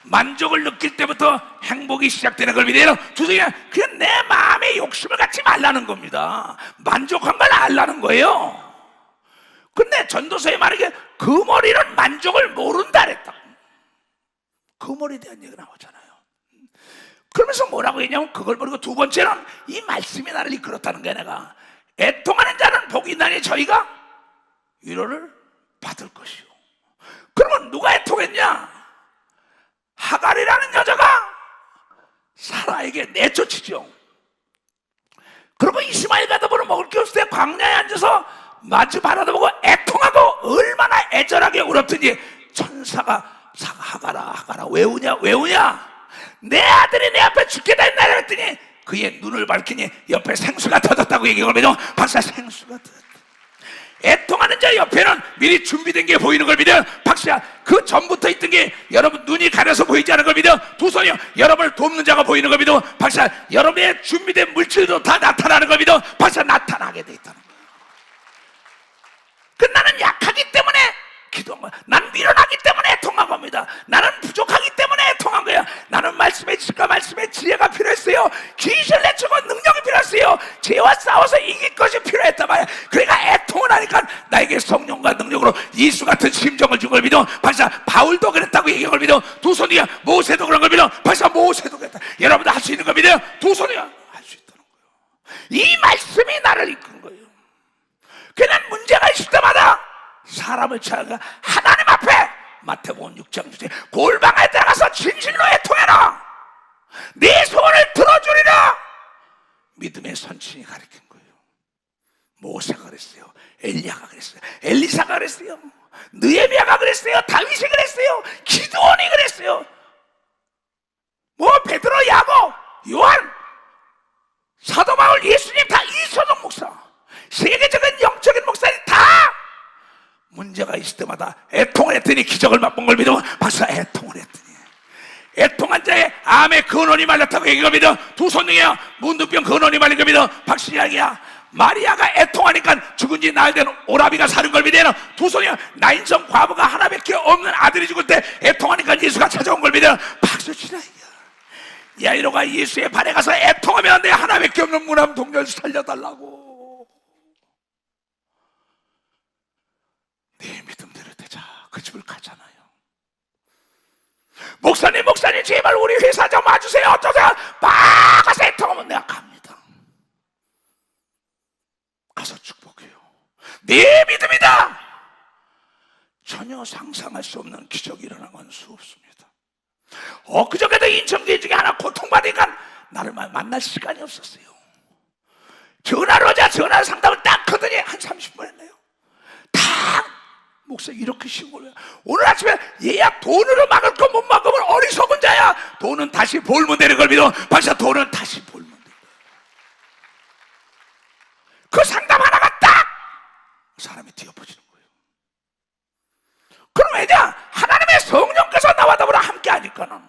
만족을 느낄 때부터 행복이 시작되는 걸 믿어요. 주석이야, 그냥 내 마음의 욕심을 갖지 말라는 겁니다. 만족한 걸 알라는 거예요. 근데 전도서에 말하기에 그 머리는 만족을 모른다 그랬다. 그 머리에 대한 얘기가 나오잖아요. 그러면서 뭐라고 했냐면, 그걸 버리고 두 번째는 이 말씀이 나를 이끌었다는 거야. 내가 애통하는 자는 복이 있나니 저희가 위로를 받을 것이요. 그러면 누가 애통했냐? 하갈이라는 여자가 사라에게 내쫓이죠. 그리고 이스마엘 가더보로 먹을 게 없을 때 광야에 앉아서 마주 바라다보고 애통하고 얼마나 애절하게 울었든지 천사가 하갈아 왜 우냐? 내 아들이 내 앞에 죽겠다 했나 그랬더니 그의 눈을 밝히니 옆에 생수가 터졌다고 얘기를 하면 박사 생수가 터졌다. 애통하는 자 옆에는 미리 준비된 게 보이는 걸 믿어요. 박수야, 그 전부터 있던 게 여러분 눈이 가려서 보이지 않은 걸 믿어요. 두 손이요, 여러분을 돕는 자가 보이는 걸 믿어요. 박수야, 여러분의 준비된 물질도 다 나타나는 걸 믿어요. 박수야, 나타나게 돼 있다는 거예요. 그 나는 약하기 때문에 기도한 거야. 난 미련하기 때문에 애통한 겁니다. 나는 부족하기 때문에 애통한 거야. 나는 말씀의 지식과 말씀의 지혜가 필요했어요. 귀신을 내쫓고 능력이 필요했어요. 죄와 싸워서 이길 것이 필요했단 말이야. 그러니까 애통을 하니까 나에게 성령과 능력으로 예수 같은 심정을 준 걸 믿어. 박사 바울도 그랬다고 얘기한 걸 믿어. 두 손이야, 모세도 그런 걸 믿어. 박사 모세도 그랬다. 여러분도 할 수 있는 걸 믿어요. 두 손이야, 할 수 있다는 거예요. 이 말씀이 나를 이끈 거예요. 그냥 문제가 있을 때마다 사람을 찾아가 하나님 앞에 마태복음 6장 6절 골방에 들어가서 진실로 애통해라. 네 소원을 들어주리라. 믿음의 선친이 가르친 거예요. 모세가 그랬어요. 엘리야가 그랬어요. 엘리사가 그랬어요. 느헤미야가 그랬어요. 다윗이 그랬어요. 기드온이 그랬어요. 뭐 베드로, 야고, 요한, 사도 바울, 예수님 다 이소동 목사, 세계적인 영적인 목사님 다 문제가 있을 때마다 애통을 했더니 기적을 맛본 걸 믿으면 박사 애통을 했더니 애통한 자의 암의 근원이 말렸다고 얘기가 믿어. 두 손등이야 문둥병 근원이 말린 걸 믿어. 박신양이야 마리아가 애통하니까 죽은 지 나흘 된 오라비가 사는 걸 믿어. 두 손이야 나인성 과부가 하나밖에 없는 아들이 죽을 때 애통하니까 예수가 찾아온 걸 믿어. 박수 치라. 야이로가 예수의 발에 가서 애통하면 내 하나밖에 없는 무남 동료를 살려달라고. 네 믿음대로 되자. 그 집을 가잖아요. 목사님 제발 우리 회사 좀 와주세요. 어쩌세요? 막 가서 애통하면 내가 갑니다. 가서 축복해요. 네 믿음이다. 전혀 상상할 수 없는 기적이 일어난 건 수없습니다. 그저께도 인천교회 중에 하나 고통받으니까 나를 만날 시간이 없었어요. 전화를 하자. 전화 상담을 딱 하더니 한 30분 했네요. 다 목사 이렇게 쉬운 거예요. 오늘 아침에 얘야 돈으로 막을 거 못 막으면 어리석은 자야. 돈은 다시 벌면 되는 걸 믿어. 박사, 돈은 다시 벌면 돼. 그 상담 하나가 딱 사람이 뒤엎어지는 거예요. 그럼 왜냐? 하나님의 성령께서 나와 더불어 함께 하니까는.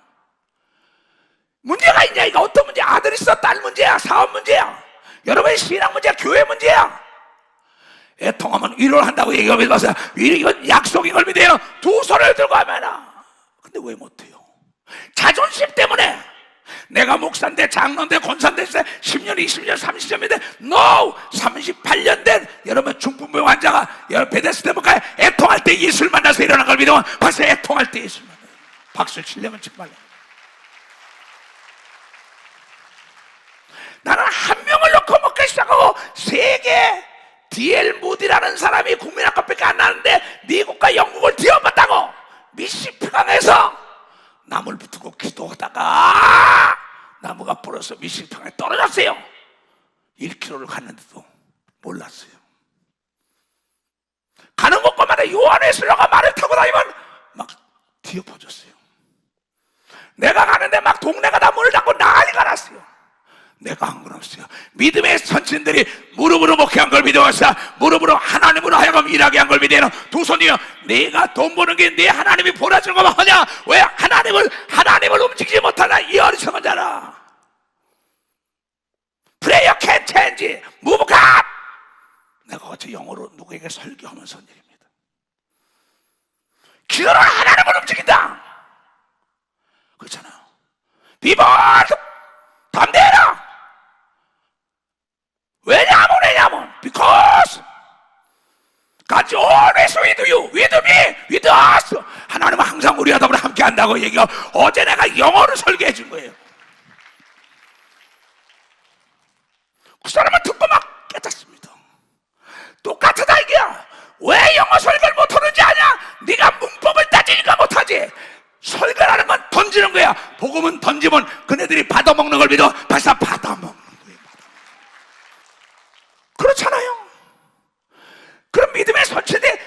문제가 있냐? 이거 어떤 문제야? 아들 있어? 딸 문제야? 사업 문제야? 여러분의 신앙 문제야? 교회 문제야? 애통하면 위로를 한다고 얘기하면서 봤어요. 이건 약속인 걸 믿어요. 두 손을 들고 하면. 근데 왜 못해요? 자존심 때문에. 내가 목사인데, 장로인데, 권사인데 10년, 20년, 30년인데 NO! 38년 된 여러분 중풍병 환자가 베데스다 목가에 애통할 때 예수를 만나서 일어난 걸 믿으면 벌써 애통할 때 예수를 만나요. 박수를 치려면 정말. 나는 한 명을 놓고 먹기 시작하고 세계 D.L. 무디라는 사람이 국민학교밖에 안 나는데 미국과 영국을 뒤엎었다고. 미시피강에서 나무를 붙들고 기도하다가 나무가 부러서 미시피강에 떨어졌어요. 1km를 갔는데도 몰랐어요. 가는 곳마다 요한에스라가 말을 타고 다니면 막 뒤엎어졌어요. 내가 가는데 막 동네가 다 문을 닫고 난리가 났어요. 내가 한 건 없어요. 믿음의 선진들이 무릎으로 목회한 걸 믿어왔어. 무릎으로 하나님으로 하여금 일하게 한 걸 믿어요. 두 손이요. 내가 돈 버는 게 내 하나님이 보라주는 것만 하냐? 왜 하나님을 움직이지 못하나? 이 어리석은 자라. Prayer can change. Move God. 내가 어제 영어로 누구에게 설교하면서 한 얘기입니다. 기도는 하나님을 움직인다. 그렇잖아요. 비보드 담대해라. 왜냐면 because God's always with you, with me, with us. 하나님은 항상 우리와 더불어 함께 한다고 얘기하고 어제 내가 영어로 설교해 준 거예요. 그 사람은 듣고 막 깨닫습니다. 똑같다 이게야. 왜 영어 설교를 못하는지 아냐? 네가 문법을 따지니까 못하지. 설교라는 건 던지는 거야. 복음은 던지면 그네들이 받아먹는 걸 믿어. 벌써 받아먹는 거예요. 그렇잖아요. 그럼 믿음의 선체대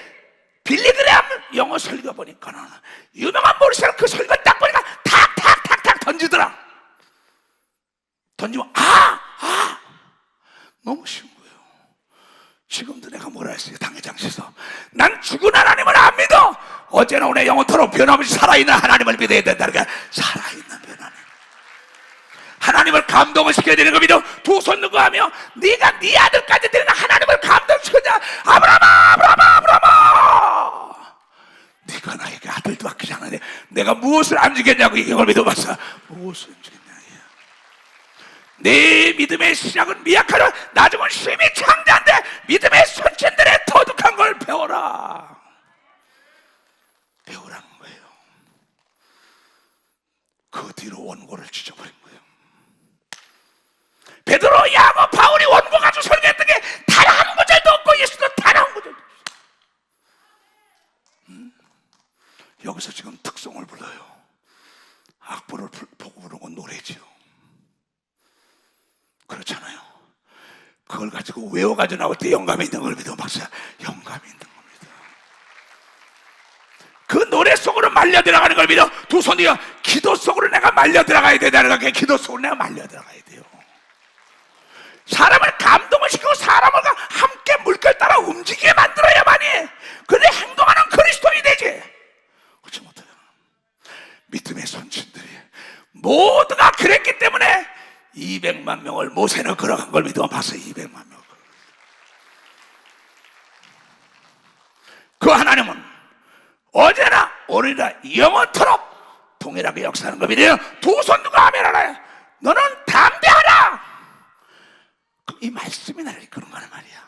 빌리그레암 영어 설교 보니까는 유명한 모리스는 그 설교 딱 보니까 탁탁탁탁 던지더라. 던지면 너무 쉬운 거예요. 지금도 내가 뭐라 했어요? 당회장실에서 난 죽은 하나님을 안 믿어. 어제나 오늘 영원토록 변함없이 살아있는 하나님을 믿어야 된다는 게 살아있는 하나님. 하나님을 감동을 시켜야 되는 거 믿어. 두 손 누구 하며 네가 네 아들까지 되는 하나님을 감동시키자. 아브라함아 네가 나에게 아들도 아끼지 않았네. 내가 무엇을 안 주겠냐고 이걸 믿어봤어. 무엇을 안 주겠냐. 내 믿음의 시작은 미약하려 나중은 심히 창대한데 믿음의 선천들의 터득한 걸 배워라. 배우라는 거예요. 그 뒤로 원고를 찢어버린 거예요. 베드로, 야고, 바울이 원고 가지고 설교했던 게 단 한 구절도 없고 예수도 단 한 구절도 없어요. 여기서 지금 특성을 불러요. 악보를 보고 부르는 건 노래지요. 그렇잖아요. 그걸 가지고 외워가지고 나올 때 영감이 있는 걸 믿어. 박사, 영감이 있는 겁니다. 그 노래 속으로 말려 들어가는 걸 믿어. 두 손이요. 기도 속으로 내가 말려 들어가야 된다는 게 기도 속으로 내가 말려 들어가야 돼요. 사람을 감동을 시키고 사람을 함께 물결 따라 움직이게 만들어야만이 그래 행동하는 그리스도인이 되지. 그렇지 못해요. 믿음의 선친들이 모두가 그랬기 때문에 200만 명을 모세는 걸어간 걸 믿으면 봤어요. 200만 명을. 그 하나님은 어제나 오늘이나 영원토록 동일하게 역사하는 걸 믿어요. 두 손 누가 하면 하나요? 너는 담대하라. 이 말씀이 나를 이끄는 거란 말이야.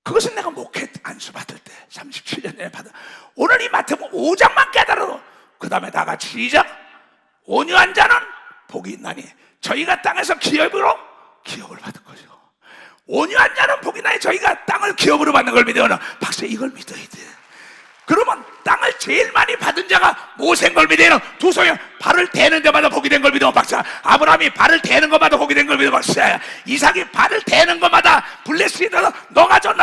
그것은 내가 목회 안수 받을 때 37년 전에 받아. 오늘 이 마태복음 5장만 깨달아도 그 다음에 다 같이 시작. 온유한 자는 복이 있나니 저희가 땅에서 기업을 받은 거죠. 온유한 자는 복이 있나니 저희가 땅을 기업으로 받는 걸 믿어요. 박사 이걸 믿어야 돼. 그러면 땅을 제일 많이 받은 자가 모세인 걸 믿어요. 두 손이 발을 대는 데마다 복이 된 걸 믿으면 박수야. 아브라함이 발을 대는 것마다 복이 된 걸 믿으면 박수야. 이삭이 발을 대는 것마다 블레스이 되어서 너가 줘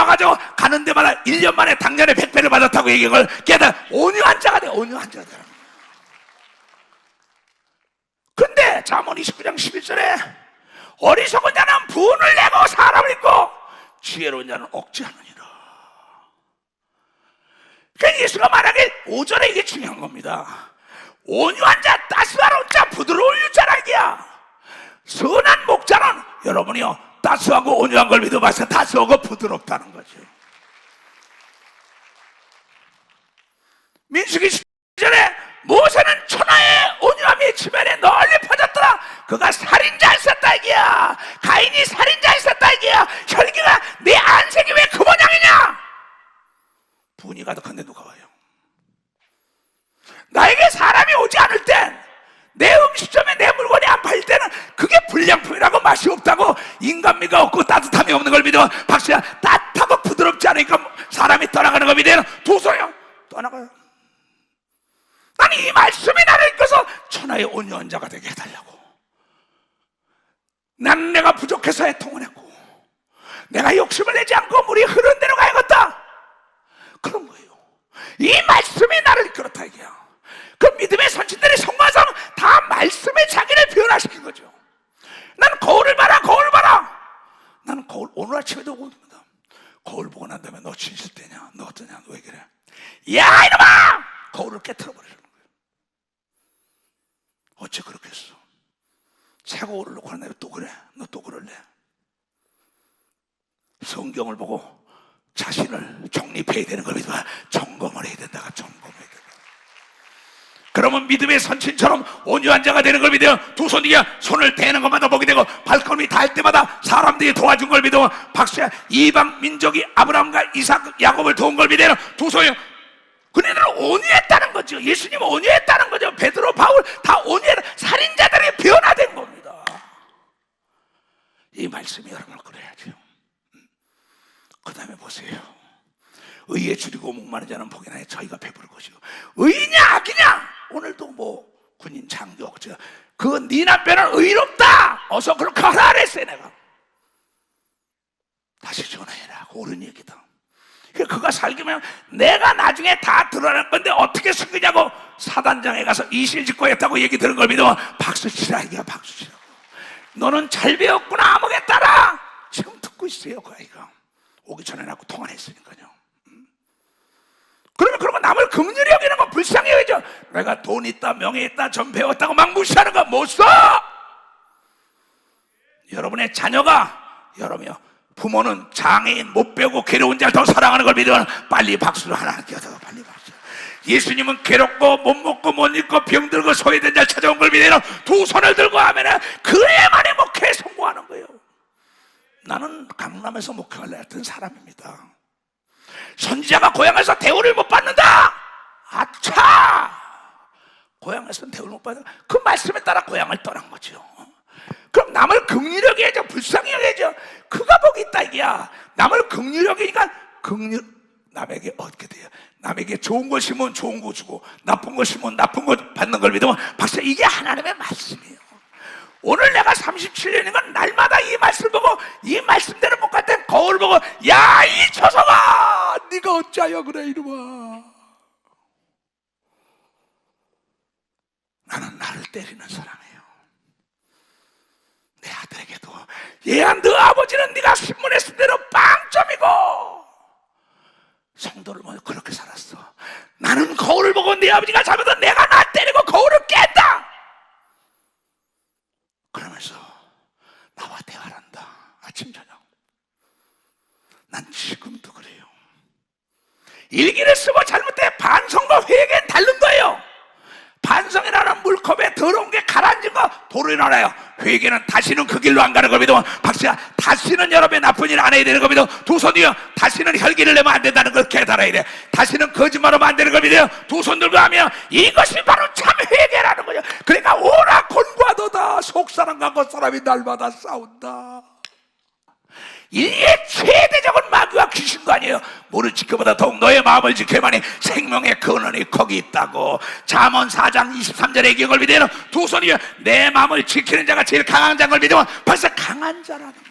가는 데마다 1년 만에 당년에 100배를 받았다고 얘기한 걸 깨달아 온유한 자가 돼. 온유한 자가 돼. 근데 잠언 29장 11절에 어리석은 자는 분을 내고 사람을 잊고 지혜로운 자는 억제하느니라. 그러니까 예수가 말하길 5절에 이게 중요한 겁니다. 온유한 자, 따스한 자, 부드러운 유자라기야. 선한 목자는 여러분이요 따스하고 온유한 걸 믿어봐서 따스하고 부드럽다는 거죠. 민수기 10절에 모세는 천하의 온유함이 주변에 널리 퍼졌더라. 그가 살인자였었다 이기야. 가인이 살인자였었다 이기야. 혈기가 내 안색이 왜 그 모양이냐. 분이 가득한데 누가 와요? 나에게 사람이 오지 않을 땐, 내 음식점에 내 물건이 안 팔릴 때는 그게 불량품이라고 맛이 없다고, 인간미가 없고 따뜻함이 없는 걸 믿어 박수야. 따뜻하고 부드럽지 않으니까 사람이 떠나가는 걸 믿어요. 도서요 떠나가요. 나는 이 말씀이 나를 이끌어서 천하의 온유한 자가 되게 해달라고. 나는 내가 부족해서 애통을 했고, 내가 욕심을 내지 않고 물이 흐른 대로 가야겠다, 그런 거예요. 이 말씀이 나를 이끌었다 이게야. 그 믿음의 선진들이 성공한 다 말씀에 자기를 변화시킨 거죠. 나는 거울을 봐라, 거울 봐라. 나는 거울 오늘 아침에도 오는다. 거울 보고 난 다음에 너 진실되냐, 너 어떠냐, 너 왜 그래? 야 이놈아! 거울을 깨트려 버리는 거예요. 어째 그렇게 했어? 새 거울을 놓고 하나 또 그래? 너 또 그럴래? 성경을 보고 자신을 정립해야 되는 걸 믿어. 점검을 해야 된다가 점검해야 된다. 그러면 믿음의 선친처럼 온유한 자가 되는 걸 믿어요. 두 손이야 손을 대는 것마다 복이 되고 발걸음이 닿을 때마다 사람들이 도와준 걸 믿어. 박수야. 이방 민족이 아브라함과 이삭, 야곱을 도운 걸 믿어요. 두 손이요. 그네들은 온유했다는 거죠. 예수님은 온유했다는 거죠. 베드로, 바울 다 온유했다. 살인자들이 변화된 겁니다. 이 말씀이 여러분을 그래야죠. 그 다음에 보세요. 의에 줄이고 목마른 자는 복이 나요. 저희가 배부를 것이고. 의냐 악이냐? 오늘도 뭐 군인 장교 그 네 남편은 의롭다, 어서 그렇게 하라 그랬어요. 내가 다시 전화해라. 옳은 얘기다. 그가 살기면 내가 나중에 다 드러날 건데 어떻게 숨기냐고 사단장에 가서 이실직고 했다고 얘기 들은 걸 믿으면 박수 치라 이게. 박수 치라고. 너는 잘 배웠구나, 암흑에 따라. 지금 듣고 있어요. 그 아이가 오기 전에 나하고 통화를 했으니까요. 그러면 남을 긍휼히 여기는 건 불쌍히 여기죠. 내가 돈 있다, 명예 있다, 전 배웠다고 막 무시하는 건 못 써. 여러분의 자녀가, 여러분이요, 부모는 장애인, 못 배우고 괴로운 자를 더 사랑하는 걸 믿으면 빨리 박수를 하나 끼워서 빨리 박수. 예수님은 괴롭고 못 먹고 못 입고 병들고 소외된 자를 찾아온 걸 믿으면 두 손을 들고 하면은 그에만이 목회에 성공하는 거예요. 나는 강남에서 목회를 했던 사람입니다. 선지자가 고향에서 대우를 못 받는다. 아차! 고향에서는 대우를 못 받는다. 그 말씀에 따라 고향을 떠난 거죠. 그럼 남을 긍휼히 여겨야죠. 불쌍히 여겨야죠. 그가 복이 있다 이게야. 남을 긍휼히 여기니까 남에게 얻게 돼요. 남에게 좋은 거 심으면 좋은 거 주고 나쁜 거 심으면 나쁜 거 받는 걸 믿으면 박사 이게 하나님의 말씀이에요. 오늘 내가 37년인 건 날마다 이 말씀 보고 이 말씀대로 못 갈 땐 거울 보고 야 이 처석아 네가 어찌하여 그래 이놈아. 나는 나를 때리는 사람이에요. 내 아들에게도 얘야 너 아버지는 네가 신문에 쓴 대로 빵점이고 성도를 먼저 그렇게 살았어. 나는 거울을 보고 네 아버지가 잘못하면 내가 나 때리고 거울을 깬다. 그러면서 나와 대화를 한다. 아침 저녁. 난 지금도 그래요. 일기를 쓰고 잘못해 반성과 회개는 다른 거예요. 반성이라는 물컵에 더러운 게 가라앉은 거 도로 일어나요. 회개는 다시는 그 길로 안 가는 걸 믿으면 박수야. 다시는 여러분의 나쁜 일 안 해야 되는 걸 믿어. 두 손이요. 다시는 혈기를 내면 안 된다는 걸 깨달아야 돼. 다시는 거짓말하면 안 되는 걸 믿어요. 두 손 들고 하면 이것이 바로 참 회개라는 거죠. 그러니까 오라 곤과도다. 속사람과 겉사람이 날마다 싸운다. 인류의 최대적인 마귀와 귀신도 아니에요. 무릇 지켜보다 더욱 너의 마음을 지켜야만이 생명의 근원이 거기 있다고. 잠언 4장 23절의 기억을 믿으면 두 손이여 내 마음을 지키는 자가 제일 강한 자인 걸 믿으면 벌써 강한 자라는 거예요.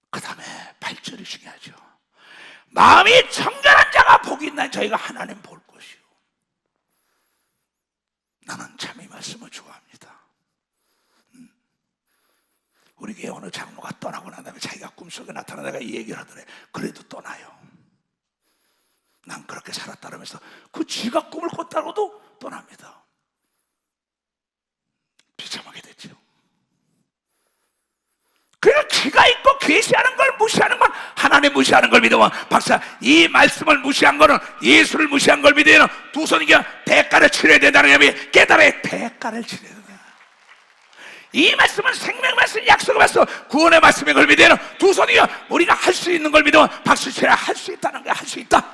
그 다음에 8절이 중요하죠. 마음이 청결한 자가 복이 있나니 저희가 하나님 볼 것이요. 나는 참 이 말씀을 좋아합니다. 우리 교회 어느 장로가 떠나고 난 다음에 자기가 꿈속에 나타나다가 이 얘기를 하더래. 그래도 떠나요. 난 그렇게 살았다 그러면서 그 쥐가 꿈을 꿨다고도 떠납니다. 비참하게 됐죠. 그래서 귀가 있고 계시하는 걸 무시하는 건 하나님 무시하는 걸 믿으면 박사 이 말씀을 무시한 거는 예수를 무시한 걸 믿으면 두 손이가 대가를 치러야 된다는 의미 깨달아야 대가를 치러야 된다. 이 말씀은 생명 말씀 약속의 말씀 구원의 말씀인 걸 믿으면 두 손이가 우리가 할 수 있는 걸 믿으면 박수 쳐야 할 수 있다는 거야. 할 수 있다.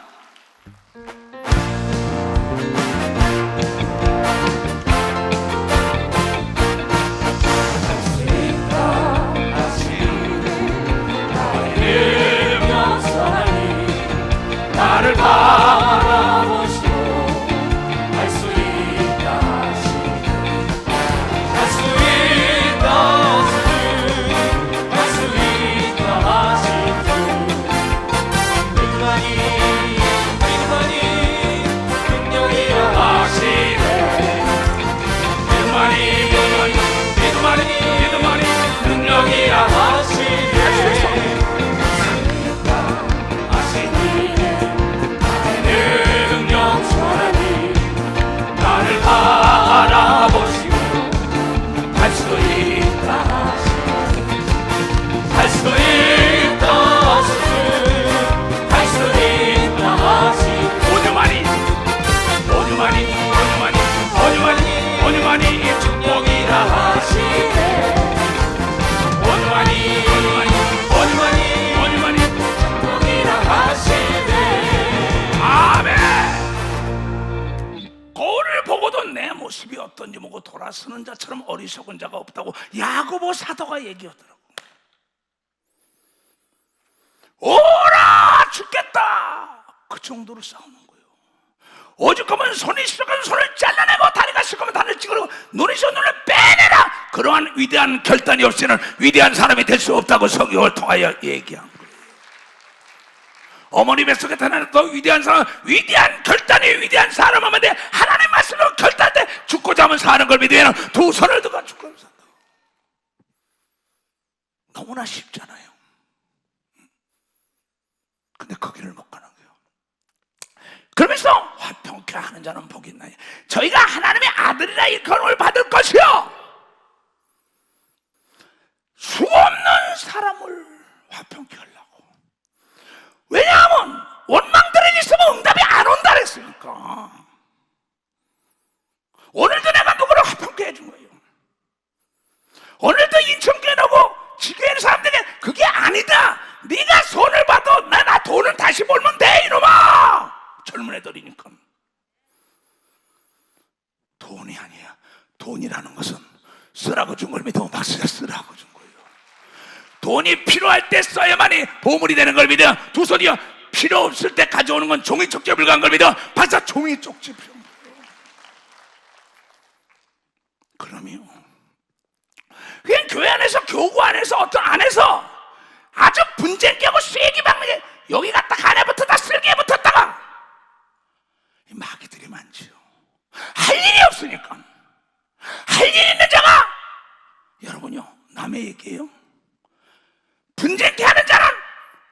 나를 바라보시고 할 수 있다 하시는 할 수 있다 하시는 할 수 있다 하시는 믿음만이 능력이라 하시네 믿음만이 능력이라 하시네 바라보시고 할 수 있다 할 수 있다 할 수 있다 하시고 온유만이 축복이라 하시네 온유만이 축복이라 하시네 아멘. 거울을 보고도 내 모습이 어떤지 보고 돌아서는 자처럼 어리석은 자가 없다고 야고보 사도가 얘기하더라고. 오라 죽겠다 그 정도로 싸우는 거예요. 오죽하면 손이 썩은 손을 잘라내고 다리가 썩으면 다리를 찌그러고 눈이 썩은 눈을 빼내라. 그러한 위대한 결단이 없이는 위대한 사람이 될 수 없다고 성경을 통하여 얘기한 거예요. 어머니 뱃속에 태어났던 위대한 사람, 위대한 결단이 위대한 사람 하면 돼. 하나님 말씀으로 결단할 때 죽고자 하면 사는 걸 믿으면 두 손을 들고 죽고자 하면 산다. 너무나 쉽잖아요. 근데 거기를 못 가는 거예요. 그러면서 화평케 하는 자는 복이 있나요? 저희가 하나님의 아들이라 일컬음을 받을 것이요 수없는 사람을 화평케 하려고. 왜냐하면 원망들이 있으면 응답이 안 온다 그랬으니까. 오늘도 내가 누구를 화평케 해준 거예요. 오늘도 인천교회 오고 지교회 사람들에게 그게 아니다. 네가 손을 봐도 나 돈은 다시 벌면 돼 이놈아. 젊은 애들이니까. 돈이 아니야. 돈이라는 것은 쓰라고 준 걸 믿으면 박수가 쓰라고 준 거예요. 돈이 필요할 때 써야만이 보물이 되는 걸 믿어. 두 손이요 필요 없을 때 가져오는 건 종이 쪽지에 불과한 걸 믿어. 박사 종이 쪽지 필요 없어요. 그러면 그냥 교회 안에서 교구 안에서 어떤 안에서 아주 분쟁기하고 쐐기 박는 여기 갖다 간에 붙었다 쓸개에 붙었다가 마귀들이 많지요. 할 일이 없으니까. 할 일 있는 자가 여러분요 남의 얘기예요. 분쟁케 하는 자는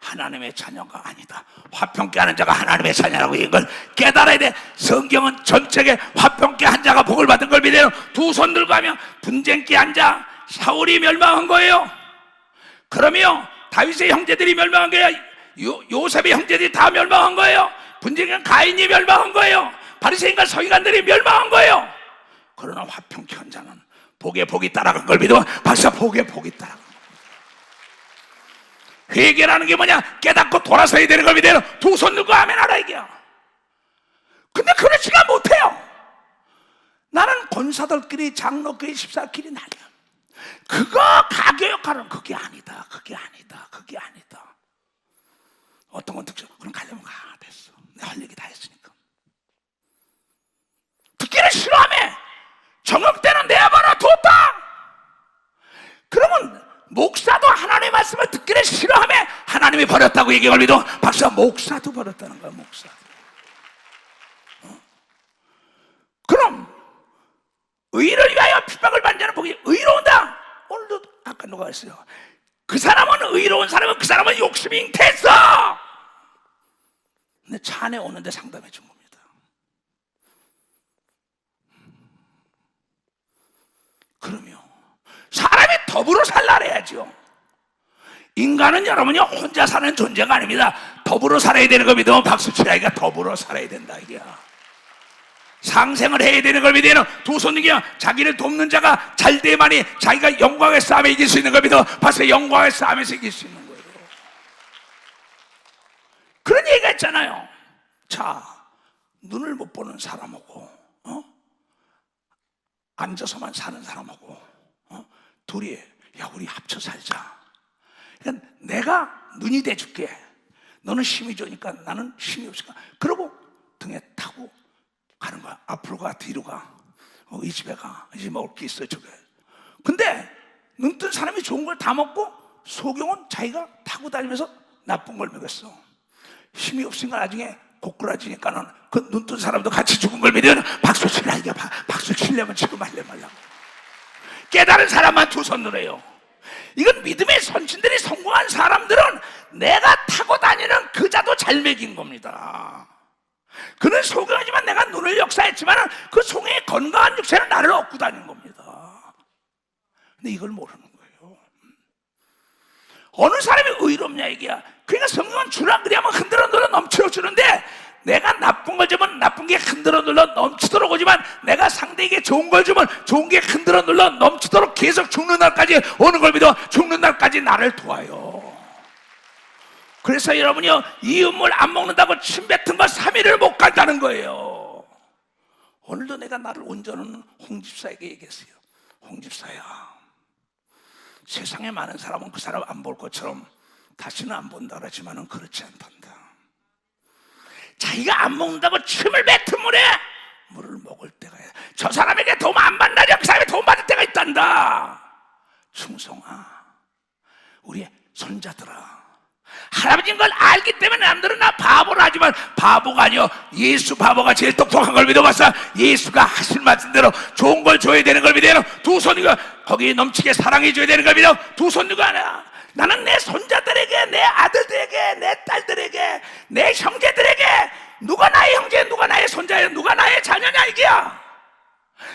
하나님의 자녀가 아니다. 화평케 하는 자가 하나님의 자녀라고 이걸 깨달아야 돼. 성경은 전체에 화평케 한 자가 복을 받은 걸 믿어요. 두 손 들고 하면 분쟁케 한 자 사울이 멸망한 거예요. 그러면 다윗의 형제들이 멸망한 거예요. 요셉의 형제들이 다 멸망한 거예요. 분쟁한 가인이 멸망한 거예요. 바리새인과 서기관들이 멸망한 거예요. 그러나 화평케 한 자는 복에 복이 따라간 걸 믿어. 박사 복에 복이 따라간 거예요. 회개라는 게 뭐냐? 깨닫고 돌아서야 되는 걸 믿어요. 두 손 들고 아멘 하라 이게요. 근데 그렇지가 못해요. 나는 권사들끼리 장로끼리 집사끼리 난리야. 그거 가교역하는 그게 아니다. 그게 아니다. 그게 아니다. 어떤 건 듣죠. 그럼 가려면 가. 됐어. 내가 할 얘기 다 했으니까. 듣기를 싫어하며 정욕 때는 내버려 뒀다. 그러면 목사도 하나님의 말씀을 듣기를 싫어하며 하나님이 버렸다고 얘기할 리도 박사 목사도 버렸다는 거야. 목사도. 그럼 의를 위하여 핍박을 받는 자는 복이 의로운다. 오늘도 아까 누가 했어요. 그 사람은 의로운 사람은 그 사람은 욕심이 잉태했어. 근데 차 안에 오는데 상담해 준 겁니다. 그러면 사람이 더불어 살라 그래야죠. 인간은 여러분요 혼자 사는 존재가 아닙니다. 더불어 살아야 되는 거 믿으면 박수 치라니까 더불어 살아야 된다 이게야. 상생을 해야 되는 걸 믿으면 두 손이야. 자기를 돕는 자가 잘 돼야만이 자기가 영광의 싸움에 이길 수 있는 걸 믿어. 벌써 영광의 싸움에서 이길 수 있는 거예요. 그런 얘기가 있잖아요. 자, 눈을 못 보는 사람하고 앉아서만 사는 사람하고 둘이 야 우리 합쳐 살자. 그러니까 내가 눈이 돼줄게. 너는 힘이 좋으니까 나는 힘이 없으니까. 그러고 등에 타고 가는 거야. 앞으로 가 뒤로 가. 이 집에 가. 이 집에 먹을 게 있어 저게. 근데 눈 뜬 사람이 좋은 걸 다 먹고 소경은 자기가 타고 다니면서 나쁜 걸 먹였어. 힘이 없으니까 나중에 고꾸라지니까는 그 눈 뜬 사람도 같이 죽은 걸 믿으면 박수 치라 이게. 박수 치려면 지금 할래 말라고. 깨달은 사람만 두 손 들어요. 이건 믿음의 선진들이 성공한 사람들은 내가 타고 다니는 그자도 잘 먹인 겁니다. 그는 소경이지만 내가 눈을 역사했지만 그 송의 건강한 육체는 나를 얻고 다니는 겁니다. 근데 이걸 모르는 거예요. 어느 사람이 의롭냐 이게야. 그러니까 성경은 주라 그리하면 흔들어 눌러 넘쳐 주는데 내가 나쁜 걸 주면 나쁜 게 흔들어 눌러 넘치도록 오지만 내가 상대에게 좋은 걸 주면 좋은 게 흔들어 눌러 넘치도록 계속 죽는 날까지 오는 걸 믿어. 죽는 날까지 나를 도와요. 그래서 여러분이요 이 음물 안 먹는다고 침 뱉은 거 3일을 못 간다는 거예요. 오늘도 내가 나를 운전하는 홍집사에게 얘기했어요. 홍집사야, 세상에 많은 사람은 그 사람 안 볼 것처럼 다시는 안 본다 그러지만은 그렇지 않단다. 자기가 안 먹는다고 침을 뱉은 물을 먹을 때가 저 사람에게 도움 안 받나냐 그 사람이 도움 받을 때가 있단다. 충성아, 우리 손자들아, 할아버지인 걸 알기 때문에 남들은 나 바보라 하지만 바보가 아니요 예수 바보가 제일 똑똑한 걸 믿어봤어. 예수가 하신 말씀대로 좋은 걸 줘야 되는 걸 믿어요. 두 손이가 거기에 넘치게 사랑해 줘야 되는 걸 믿어. 두 손이가 아니야. 나는 내 손자들에게, 내 아들들에게, 내 딸들에게, 내 형제들에게 누가 나의 형제, 누가 나의 손자야, 누가 나의 자녀냐 이게야.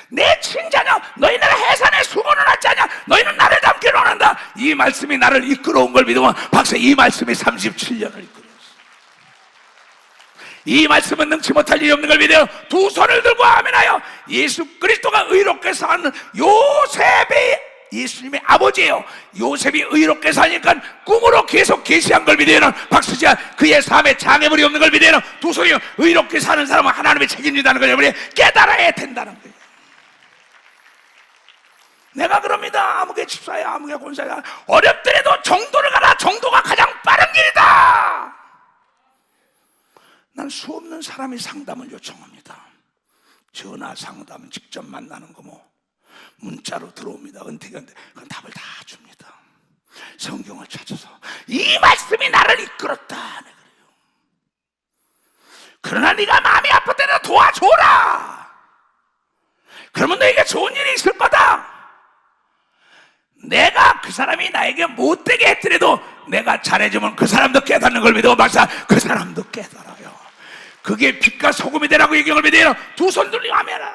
내 친자녀, 너희는 해산에 숨어놓았지 않냐. 너희는 나를 닮기를 원한다. 이 말씀이 나를 이끌어온 걸 믿으면 박사 이 말씀이 37년을 이끌었어. 이 말씀은 능치 못할 일이 없는 걸 믿어요. 두 손을 들고 아멘하여 예수 그리스도가 의롭게 사는 요셉의 예수님의 아버지예요. 요셉이 의롭게 사니까 꿈으로 계속 계시한 걸 믿어요. 박수지야 그의 삶에 장애물이 없는 걸 믿어요. 두 손이 의롭게 사는 사람은 하나님의 책임진다는 걸 여러분이 깨달아야 된다는 거예요. 내가 그럽니다. 아무개 집사야, 아무개 권사야. 어렵더라도 정도를 가라. 정도가 가장 빠른 길이다. 난 수없는 사람이 상담을 요청합니다. 전화 상담, 직접 만나는 거 뭐 문자로 들어옵니다. 은퇴견데 그건 답을 다 줍니다. 성경을 찾아서 이 말씀이 나를 이끌었다. 네, 그래요. 그러나 네가 마음이 아플 때는 도와줘라. 그러면 너에게 좋은 일이 있을 거다. 내가 그 사람이 나에게 못되게 했더라도 내가 잘해주면 그 사람도 깨닫는 걸 믿어. 박사 그 사람도 깨달아요. 그게 빛과 소금이 되라고 얘기를 믿어요. 두 손 들고 하면은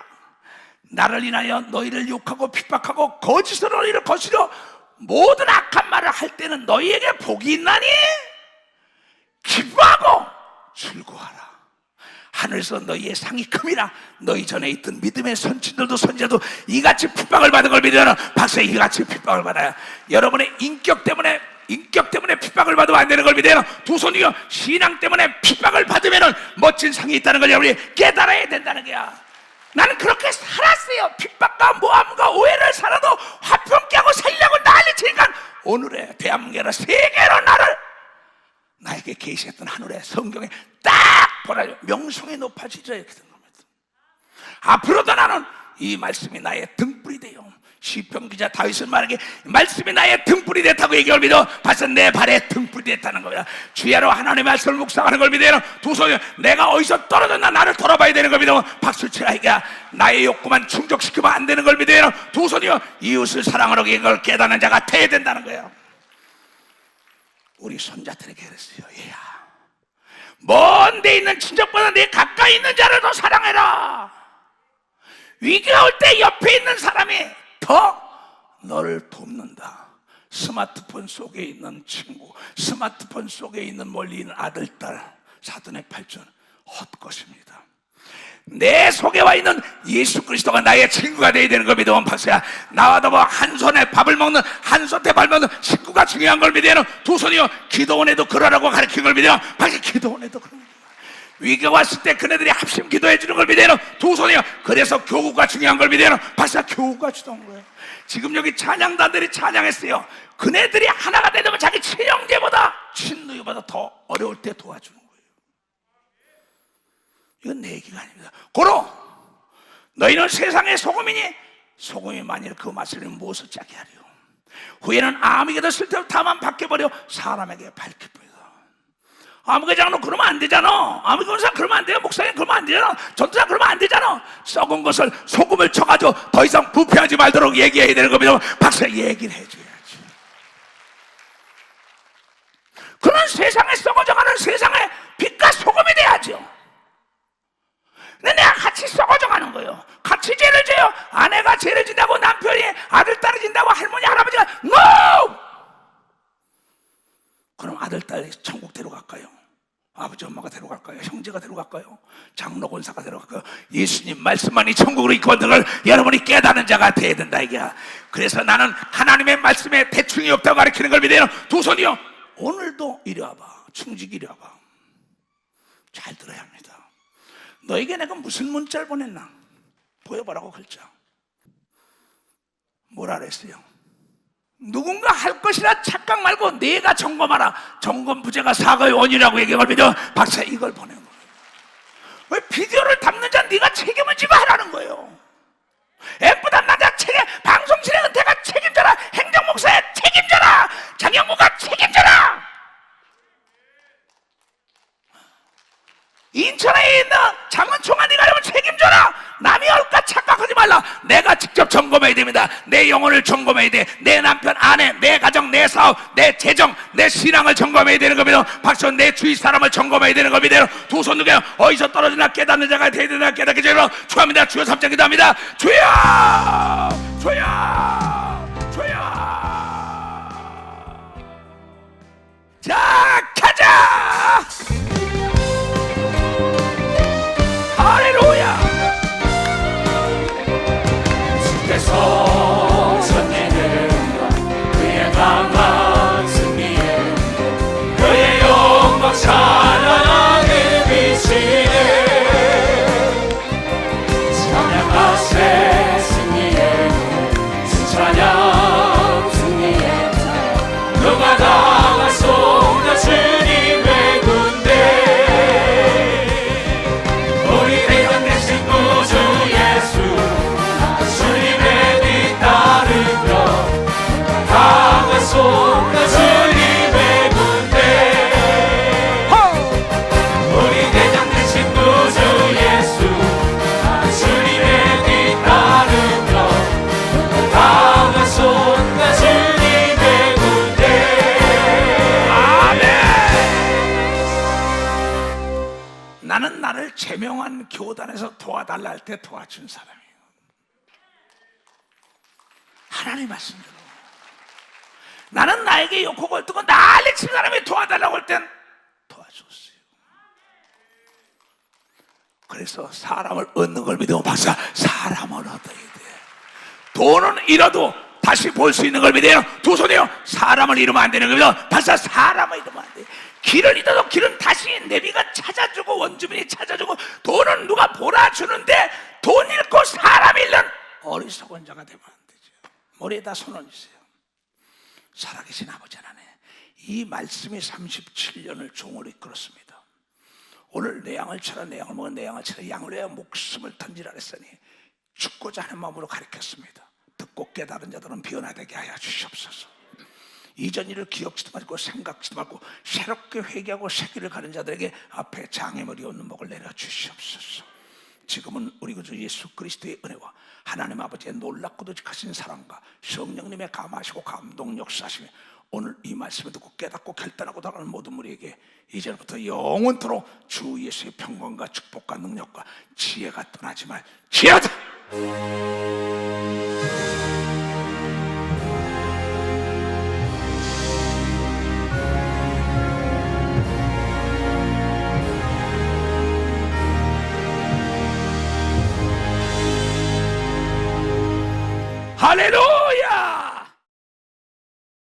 나를 인하여 너희를 욕하고 핍박하고 거짓으로 너희를 거스려 모든 악한 말을 할 때는 너희에게 복이 있나니 기뻐하고 즐거워하라. 하늘에서 너희의 상이 큼이라. 너희 전에 있던 믿음의 선친들도 선지자도 이같이 핍박을 받은 걸 믿으면 박사 이같이 핍박을 받아야. 여러분의 인격 때문에 핍박을 받으면 안 되는 걸 믿어요. 두 손이요 신앙 때문에 핍박을 받으면 멋진 상이 있다는 걸 여러분이 깨달아야 된다는 거야. 나는 그렇게 살았어요. 핍박과 모함과 오해를 살아도 화평케 하고 살려고 난리치니까 오늘의 대한민국이나 세계로 나에게 계시했던 하늘의 성경에 딱 보라, 명성이 높아지죠. 이렇게 된 겁니다. 앞으로도 나는 이 말씀이 나의 등불이 돼요. 시편 기자 다윗은 말하기 말씀이 나의 등불이 됐다고 얘기할 믿어 벌써 내 발에 등불이 됐다는 거야. 주야로 하나님의 말씀을 묵상하는 걸 믿어요. 두 손이 내가 어디서 떨어졌나 나를 돌아봐야 되는 걸 믿어 박수치라. 이가 나의 욕구만 충족시키면 안 되는 걸 믿어요. 두 손이요 이웃을 사랑하라고 이걸 깨닫는 자가 돼야 된다는 거예요. 우리 손자들에게 그랬어요. 얘야, 먼 데 있는 친척보다 내 가까이 있는 자를 더 사랑해라. 위기가 올 때 옆에 있는 사람이 더 너를 돕는다. 스마트폰 속에 있는 친구, 스마트폰 속에 있는 멀리 있는 아들, 딸, 사돈의 팔촌 헛것입니다. 내 속에 와 있는 예수 그리스도가 나의 친구가 되어야 되는 걸 믿으면 박수야. 나와도 뭐 한 손에 밥을 먹는, 한 손에 발 먹는 식구가 중요한 걸 믿어요. 두 손이요 기도원에도 그러라고 가르친 걸 믿어요. 박수. 기도원에도 그런 위기가 왔을 때 그네들이 합심 기도해 주는 걸 믿어요. 두 손이요 그래서 교구가 중요한 걸 믿어요. 박사. 교구가 주던 거예요. 지금 여기 찬양단들이 찬양했어요. 그네들이 하나가 되려면 자기 친형제보다 친누이보다 더 어려울 때 도와주는 거예요. 이건 내 얘기가 아닙니다. 고로 너희는 세상의 소금이니 소금이 만일 그 맛을 무엇을 짜게 하려. 후에는 아무에게도 쓸데없이 다만 바뀌어버려 사람에게 밝힐. 아무개 장로 그러면 안 되잖아. 아무개 권사 그러면 안 돼요. 목사님 그러면 안 되잖아. 전도사 그러면 안 되잖아. 썩은 것을 소금을 쳐가지고 더 이상 부패하지 말도록 얘기해야 되는 겁니다. 박사 얘기를 해줘야지. 그런 세상에 썩어져가는 세상에 빛과 소금이 돼야죠. 근데 내가 같이 썩어져가는 거예요. 같이 죄를 져요. 아내가 죄를 진다고 남편이 아들 딸을 진다고 할머니 할아버지가 NO! 그럼 아들, 딸이 천국 데려갈까요? 아버지, 엄마가 데려갈까요? 형제가 데려갈까요? 장로, 권사가 데려갈까요? 예수님 말씀만이 천국으로 이끄는 걸 여러분이 깨닫는 자가 돼야 된다 이게야. 그래서 나는 하나님의 말씀에 대충이 없다고 가르치는 걸 믿어요. 두 손이요 오늘도 이리 와봐. 충직이 이리 와봐. 잘 들어야 합니다. 너에게 내가 무슨 문자를 보냈나? 보여보라고 글자. 뭐라 그랬어요? 누군가 할 것이라 착각 말고 내가 점검하라. 점검 부재가 사과의 원인이라고 얘기할 믿어. 박사 이걸 보낸 거예요. 왜 비디오를 담는 자 네가 책임을 지고 하라는 거예요. 앰프 담는 자 책임, 방송실의 은퇴가 책임져라. 행정목사의 책임져라. 장영구가 책임져라. 인천에 있는 장은총아 네가 이러면 책임져라. 남이 할까 착각하지 말라. 내가 직접 점검해야 됩니다. 내 영혼을 점검해야 돼. 내 남편, 아내, 내 가정, 내 사업, 내 재정, 내 신앙을 점검해야 되는 겁니다. 박수. 내 주위 사람을 점검해야 되는 겁니다. 두 손 누게 어디서 떨어지나 깨닫는 자가 되야 되나 깨닫게 되라. 주합니다. 주여 3장 기도합니다. 주여 주여 주여. 자 가자. 할렐루야. 주께서 전리는 그의 강한 승리에 그의 영광 찬란하게 비치네. 찬양하세 승리에 주 찬양 승리에 누가 당하소나 주님의 군대. 우리 대장 되신 구주 예수 주님의 뒤 따르며 강하소나 주님의 군대. 우리 대장 되신 구주 예수 주님의 뒤 따르며 강하소나 주님의 군대. 아멘. 나는 나를 제명한 교단에서 도와달라 할 때 도와준 사람이에요. 하나님 말씀대로. 나는 나에게 욕하고 헐뜯고 난리 친 사람이 도와달라고 할 땐 도와줬어요. 그래서 사람을 얻는 걸 믿으면 박사. 사람을 얻어야 돼. 돈은 잃어도 다시 볼 수 있는 걸 믿어요. 두 손이요 사람을 잃으면 안 되는 겁니다. 박사. 사람을 잃으면 안 돼. 길을 잃어도 길은 다시 내비가 찾아주고 원주민이 찾아주고 돈은 누가 몰아주는데 돈 잃을 듣고 사람 잃는 어리석은 자가 되면 안 되죠. 머리에다 손 얹으세요. 살아계신 아버지 하나님, 이 말씀이 37년을 종을 이끌었습니다. 오늘 내 양을 쳐라, 내 양을 먹어, 내 양을 쳐라, 양을 위하여 목숨을 던지라 했으니 죽고자 하는 마음으로 가르쳤습니다. 듣고 깨달은 자들은 변화되게 하여 주시옵소서. 이전 일을 기억지도 말고 생각지도 말고 새롭게 회개하고 새길을 가는 자들에게 앞에 장애물이 없는 목을 내려 주시옵소서. 지금은 우리 구주 예수 그리스도의 은혜와 하나님 아버지의 놀랍고도 직하신 사랑과 성령님의 감하시고 감동 역사하시며 오늘 이 말씀을 듣고 깨닫고 결단하고 나가는 모든 우리에게 이제부터 영원토록 주 예수의 평강과 축복과 능력과 지혜가 떠나지 말 지혜하다. 할렐루야.